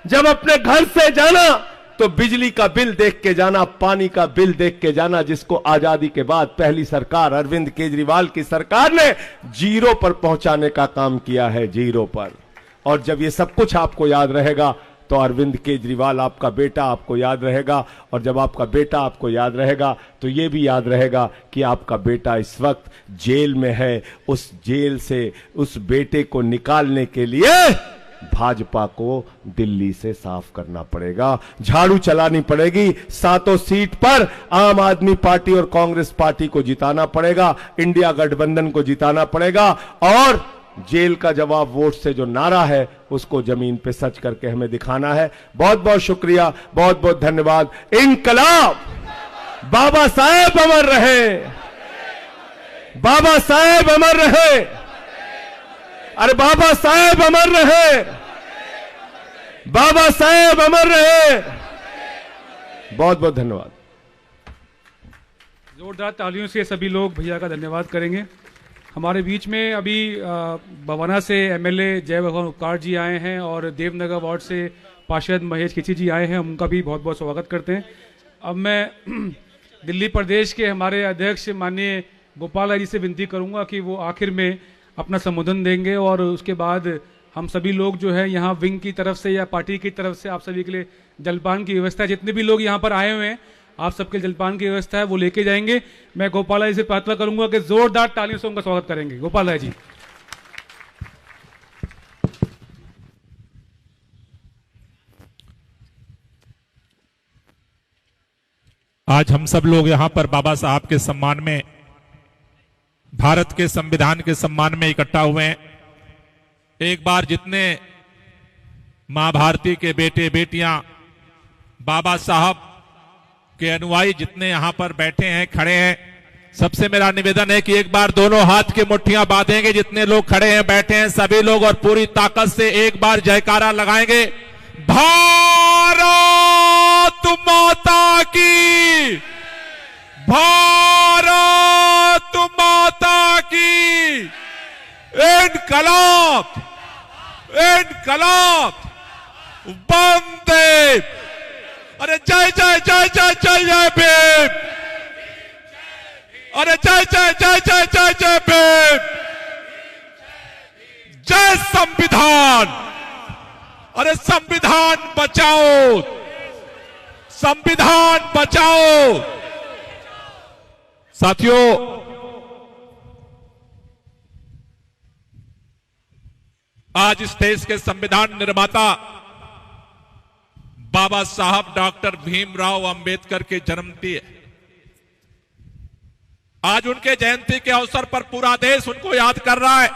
जब अपने घर से जाना तो बिजली का बिल देख के जाना, पानी का बिल देख के जाना जिसको आजादी के बाद पहली सरकार अरविंद केजरीवाल की सरकार ने जीरो पर पहुंचाने का काम किया है, जीरो पर। और जब ये सब कुछ आपको याद रहेगा तो अरविंद केजरीवाल आपका बेटा आपको याद रहेगा, और जब आपका बेटा आपको याद रहेगा तो ये भी याद रहेगा कि आपका बेटा इस वक्त जेल में है। उस जेल से उस बेटे को निकालने के लिए भाजपा को दिल्ली से साफ करना पड़ेगा, झाड़ू चलानी पड़ेगी, 7 सीट पर आम आदमी पार्टी और कांग्रेस पार्टी को जिताना पड़ेगा, इंडिया गठबंधन को जिताना पड़ेगा, और जेल का जवाब वोट से जो नारा है उसको जमीन पे सच करके हमें दिखाना है। बहुत बहुत शुक्रिया, बहुत बहुत धन्यवाद। इनकलाब, बाबा साहेब अमर रहे, बाबा साहेब अमर रहे, अरे बाबा साहेब अमर रहे, बाबा साहेब अमर रहे। बहुत बहुत धन्यवाद। जोरदार तालियों से सभी लोग भैया का धन्यवाद करेंगे। हमारे बीच में अभी बवाना से एमएलए जय भगवान उपकार जी आए हैं और देवनगर वार्ड से पार्षद महेश खिची जी आए हैं, उनका भी बहुत बहुत स्वागत करते हैं। अब मैं दिल्ली प्रदेश के हमारे अध्यक्ष माननीय गोपाल राय जी से विनती करूंगा कि वो आखिर में अपना संबोधन देंगे, और उसके बाद हम सभी लोग जो है यहाँ विंग की तरफ से या पार्टी की तरफ से आप सभी के लिए जलपान की व्यवस्था है, जितने भी लोग यहाँ पर आए हुए हैं आप सबके जलपान की व्यवस्था है वो लेके जाएंगे। मैं गोपाल राय से प्रार्थना करूंगा कि जोरदार तालियों से उनका स्वागत करेंगे। गोपाल राय जी। आज हम सब लोग यहां पर बाबा साहब के सम्मान में, भारत के संविधान के सम्मान में इकट्ठा हुए हैं। एक बार जितने मां भारती के बेटे बेटियां, बाबा साहब के अनुयायी जितने यहां पर बैठे हैं, खड़े हैं, सबसे मेरा निवेदन है कि एक बार दोनों हाथ की मुट्ठियां बांधेंगे, जितने लोग खड़े हैं बैठे हैं सभी लोग, और पूरी ताकत से एक बार जयकारा लगाएंगे, भारत माता की, भारत माता की, इनकलाब, इनकलाब, वंदे, अरे जय जय जय जय जय जय भीम, अरे जय जय जय जय जय जय भीम, जय संविधान, अरे संविधान बचाओ, संविधान बचाओ। साथियों, आज इस देश के संविधान निर्माता बाबा साहब डॉक्टर भीमराव अंबेडकर की जन्मतिथि है। आज उनके जयंती के अवसर पर पूरा देश उनको याद कर रहा है,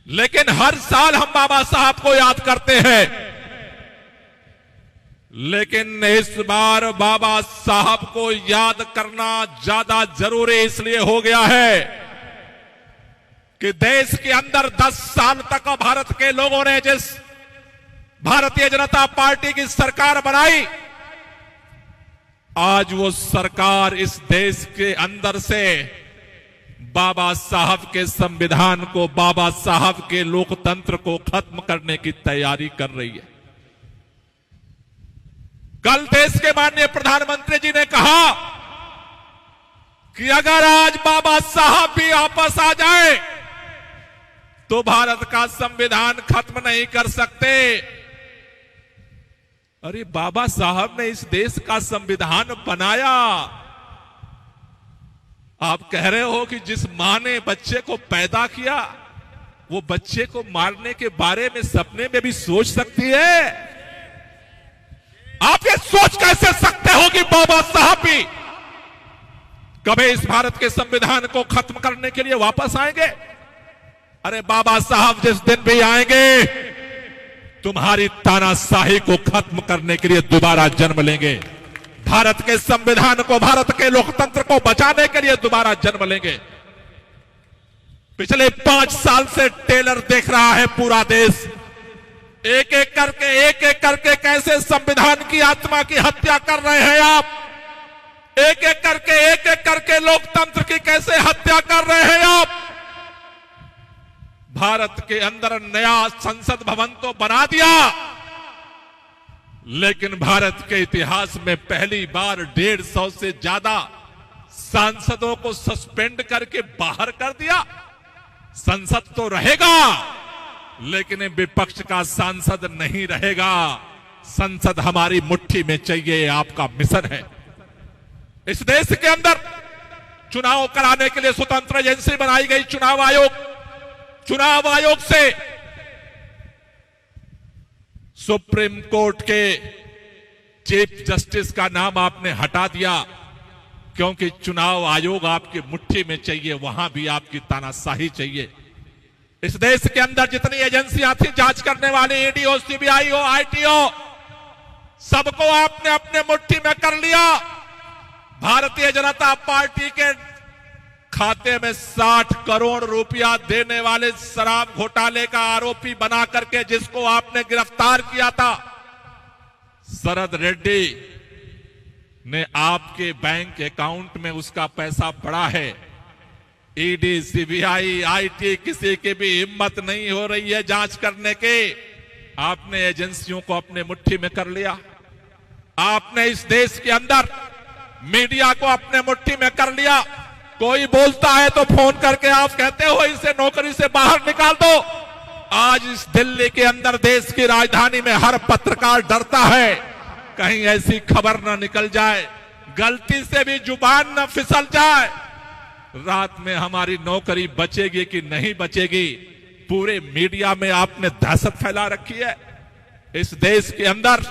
लेकिन हर साल हम बाबा साहब को याद करते हैं, लेकिन इस बार बाबा साहब को याद करना ज्यादा जरूरी इसलिए हो गया है कि देश के अंदर 10 साल तक भारत के लोगों ने जिस भारतीय जनता पार्टी की सरकार बनाई, आज वो सरकार इस देश के अंदर से बाबा साहब के संविधान को, बाबा साहब के लोकतंत्र को खत्म करने की तैयारी कर रही है। कल देश के माननीय प्रधानमंत्री जी ने कहा कि अगर आज बाबा साहब भी वापस आ जाए तो भारत का संविधान खत्म नहीं कर सकते। अरे बाबा साहब ने इस देश का संविधान बनाया, आप कह रहे हो कि जिस मां ने बच्चे को पैदा किया वो बच्चे को मारने के बारे में सपने में भी सोच सकती है? आप ये सोच कैसे सकते होगी बाबा साहब भी कभी इस भारत के संविधान को खत्म करने के लिए वापस आएंगे? अरे बाबा साहब जिस दिन भी आएंगे तुम्हारी तानाशाही को खत्म करने के लिए दोबारा जन्म लेंगे, भारत के संविधान को, भारत के लोकतंत्र को बचाने के लिए दोबारा जन्म लेंगे। पिछले 5 साल से टेलर देख रहा है पूरा देश, एक एक करके कैसे संविधान की आत्मा की हत्या कर रहे हैं आप, एक एक करके लोकतंत्र की कैसे हत्या कर रहे हैं आप। भारत के अंदर नया संसद भवन तो बना दिया, लेकिन भारत के इतिहास में पहली बार 150 से ज्यादा सांसदों को सस्पेंड करके बाहर कर दिया। संसद तो रहेगा लेकिन विपक्ष का सांसद नहीं रहेगा। संसद हमारी मुट्ठी में चाहिए, आपका मिशन है। इस देश के अंदर चुनाव कराने के लिए स्वतंत्र एजेंसी बनाई गई, चुनाव आयोग। चुनाव आयोग से सुप्रीम कोर्ट के चीफ जस्टिस का नाम आपने हटा दिया, क्योंकि चुनाव आयोग आपकी मुट्ठी में चाहिए, वहां भी आपकी तानाशाही चाहिए। इस देश के अंदर जितनी एजेंसियां थी जांच करने वाली, ईडी हो, सीबीआई हो, आईटी हो, सबको आपने अपने मुट्ठी में कर लिया। भारतीय जनता पार्टी के खाते में 60 करोड़ रुपया देने वाले शराब घोटाले का आरोपी बना करके जिसको आपने गिरफ्तार किया था, शरद रेड्डी ने आपके बैंक अकाउंट में उसका पैसा पड़ा है। ईडी, सीबीआई, आईटी किसी की भी हिम्मत नहीं हो रही है जांच करने के। आपने एजेंसियों को अपने मुट्ठी में कर लिया। आपने इस देश के अंदर मीडिया को अपने मुट्ठी में कर लिया। कोई बोलता है तो फोन करके आप कहते हो इसे नौकरी से बाहर निकाल दो। आज इस दिल्ली के अंदर, देश की राजधानी में, हर पत्रकार डरता है कहीं ऐसी खबर ना निकल जाए, गलती से भी जुबान ना फिसल जाए, रात में हमारी नौकरी बचेगी कि नहीं बचेगी। पूरे मीडिया में आपने दहशत फैला रखी है। इस देश के अंदर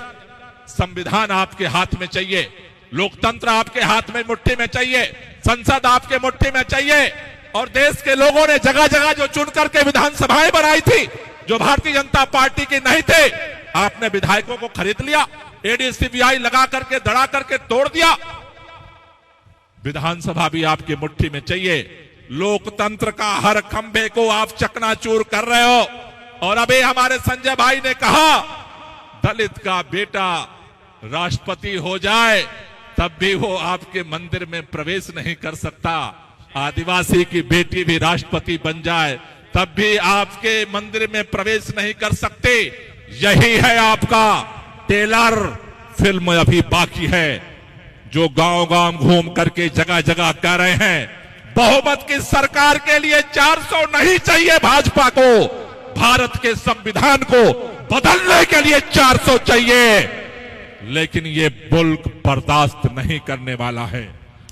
संविधान आपके हाथ में चाहिए, लोकतंत्र आपके हाथ में, मुट्ठी में चाहिए, संसद आपके मुट्ठी में चाहिए। और देश के लोगों ने जगह जगह जो चुन करके विधानसभाएं बनाई थी, जो भारतीय जनता पार्टी की नहीं थे, आपने विधायकों को खरीद लिया, ईडी, सीबीआई लगा करके, दड़ा करके तोड़ दिया। विधानसभा भी आपकी मुट्ठी में चाहिए। लोकतंत्र का हर खंभे को आप चकनाचूर कर रहे हो। और अभी हमारे संजय भाई ने कहा दलित का बेटा राष्ट्रपति हो जाए तब भी वो आपके मंदिर में प्रवेश नहीं कर सकता, आदिवासी की बेटी भी राष्ट्रपति बन जाए तब भी आपके मंदिर में प्रवेश नहीं कर सकते। यही है आपका टेलर। फिल्म अभी बाकी है, जो गांव गांव घूम करके जगह जगह कह रहे हैं बहुमत की सरकार के लिए 400 नहीं चाहिए भाजपा को, भारत के संविधान को बदलने के लिए 400 चाहिए। लेकिन ये मुल्क बर्दाश्त नहीं करने वाला है।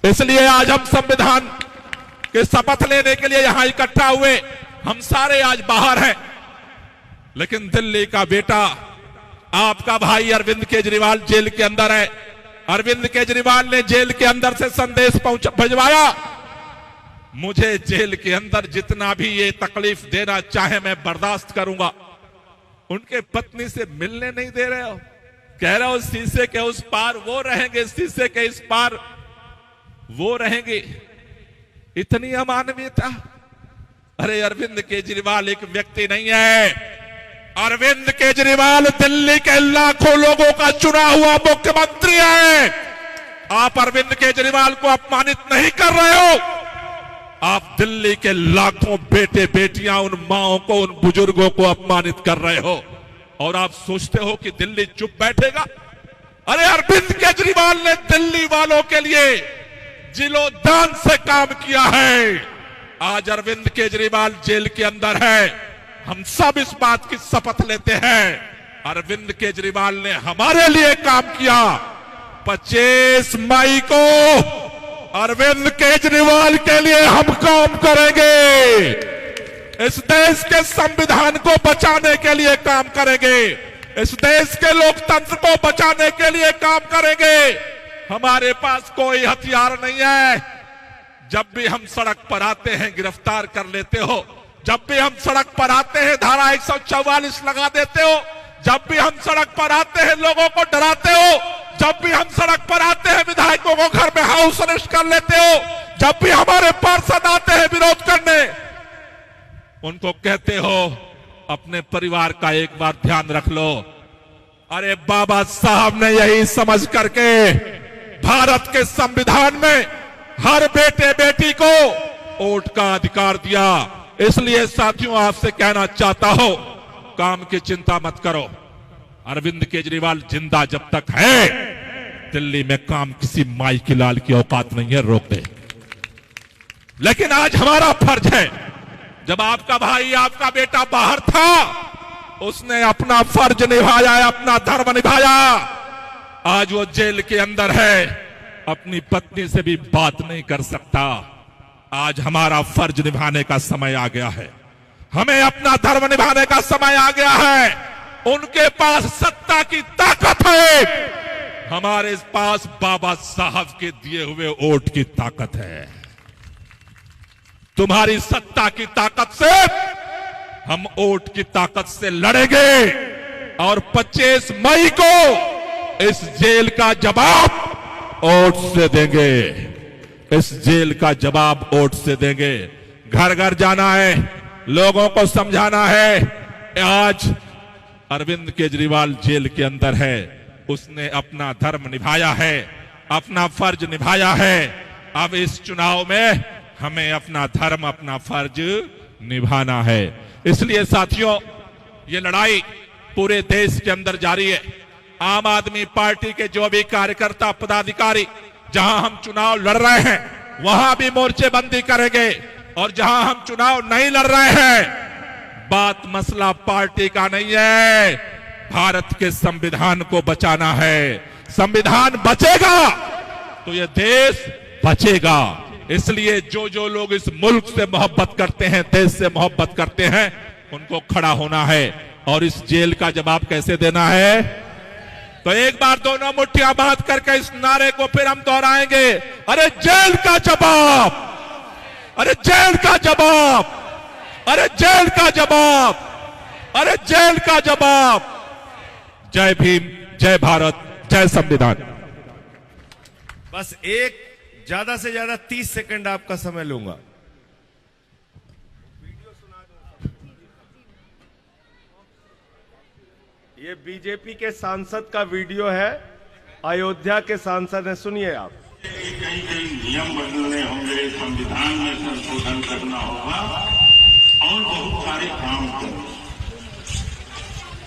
इसलिए आज हम संविधान के शपथ लेने के लिए यहां इकट्ठा हुए। हम सारे आज बाहर हैं, लेकिन दिल्ली का बेटा, आपका भाई अरविंद केजरीवाल जेल के अंदर है। अरविंद केजरीवाल ने जेल के अंदर से संदेश भिजवाया, मुझे जेल के अंदर जितना भी ये तकलीफ देना चाहे मैं बर्दाश्त करूंगा। उनके पत्नी से मिलने नहीं दे रहे हो, कह रहे हो शीशे के उस पार वो रहेंगे, शीशे के इस पार वो रहेंगे। इतनी अमानवीयता। अरे अरविंद केजरीवाल एक व्यक्ति नहीं है, अरविंद केजरीवाल दिल्ली के लाखों लोगों का चुना हुआ मुख्यमंत्री है। आप अरविंद केजरीवाल को अपमानित नहीं कर रहे हो, आप दिल्ली के लाखों बेटे बेटियां, उन माओं को, उन बुजुर्गों को अपमानित कर रहे हो। और आप सोचते हो कि दिल्ली चुप बैठेगा? अरे अरविंद केजरीवाल ने दिल्ली वालों के लिए जिलोदान से काम किया है। आज अरविंद केजरीवाल जेल के अंदर है, हम सब इस बात की शपथ लेते हैं अरविंद केजरीवाल ने हमारे लिए काम किया। 25 मई को अरविंद केजरीवाल के लिए हम काम करेंगे। इस देश के संविधान को बचाने के लिए काम करेंगे, इस देश के लोकतंत्र को बचाने के लिए काम करेंगे, हमारे पास कोई हथियार नहीं है। जब भी हम सड़क पर आते हैं गिरफ्तार कर लेते हो, जब भी हम सड़क पर आते हैं धारा 144 लगा देते हो, जब भी हम सड़क पर आते हैं लोगों को डराते हो, जब भी हम सड़क पर आते हैं विधायकों को घर में हाउस अरेस्ट कर लेते हो, जब भी हमारे पार्षद आते हैं विरोध करने, उनको कहते हो अपने परिवार का एक बार ध्यान रख लो। अरे बाबा साहब ने यही समझ करके भारत के संविधान में हर बेटे बेटी को वोट का अधिकार दिया। इसलिए साथियों आपसे कहना चाहता हूं, काम की चिंता मत करो। अरविंद केजरीवाल जिंदा जब तक है, दिल्ली में काम किसी माई की लाल की औकात नहीं है रोक दे। लेकिन आज हमारा फर्ज है, जब आपका भाई आपका बेटा बाहर था, उसने अपना फर्ज निभाया, अपना धर्म निभाया। आज वो जेल के अंदर है, अपनी पत्नी से भी बात नहीं कर सकता। आज हमारा फर्ज निभाने का समय आ गया है, हमें अपना धर्म निभाने का समय आ गया है। उनके पास सत्ता की ताकत है, हमारे पास बाबा साहब के दिए हुए वोट की ताकत है। तुम्हारी सत्ता की ताकत से हम वोट की ताकत से लड़ेंगे और 25 मई को इस जेल का जवाब वोट से देंगे। इस जेल का जवाब वोट से देंगे। घर घर जाना है, लोगों को समझाना है। आज अरविंद केजरीवाल जेल के अंदर है, उसने अपना धर्म निभाया है, अपना फर्ज निभाया है। अब इस चुनाव में हमें अपना धर्म, अपना फर्ज निभाना है। इसलिए साथियों, ये लड़ाई पूरे देश के अंदर जारी है। आम आदमी पार्टी के जो भी कार्यकर्ता पदाधिकारी जहां हम चुनाव लड़ रहे हैं, वहां भी मोर्चेबंदी करेंगे। और जहां हम चुनाव नहीं लड़ रहे हैं, बात मसला पार्टी का नहीं है, भारत के संविधान को बचाना है। संविधान बचेगा तो ये देश बचेगा। इसलिए जो जो लोग इस मुल्क से मोहब्बत करते हैं, देश से मोहब्बत करते हैं, उनको खड़ा होना है और इस जेल का जवाब कैसे देना है। तो एक बार दोनों मुट्ठियां बांध करके इस नारे को फिर हम दोहराएंगे, अरे जेल का जवाब, अरे जेल का जवाब, अरे जेल का जवाब, अरे जेल का जवाब। जय भीम, जय भारत, जय संविधान। बस एक ज्यादा से ज्यादा 30 सेकंड आपका समय लूंगा। ये बीजेपी के सांसद का वीडियो है, अयोध्या के सांसद है, सुनिए आप। कई नियम बदलने होंगे, संविधान में संशोधन करना होगा और बहुत सारे काम करने।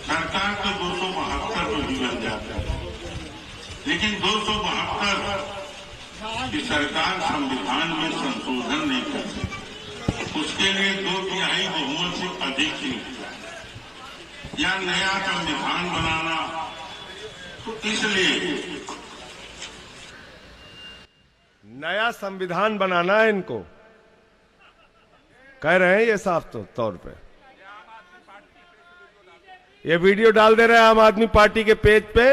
सरकार तो 272 में भी बन जाता है, लेकिन 272 की सरकार संविधान में संशोधन नहीं कर सकती। उसके लिए 2/3 बहुमत से अधिक ही या नया संविधान बनाना। तो इसलिए नया संविधान बनाना है इनको, कह रहे हैं ये साफ तौर पे। ये वीडियो डाल दे रहे हैं आम आदमी पार्टी के पेज पे।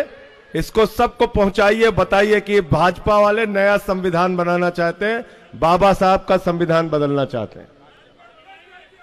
इसको सबको पहुंचाइए, बताइए कि भाजपा वाले नया संविधान बनाना चाहते हैं, बाबा साहब का संविधान बदलना चाहते हैं।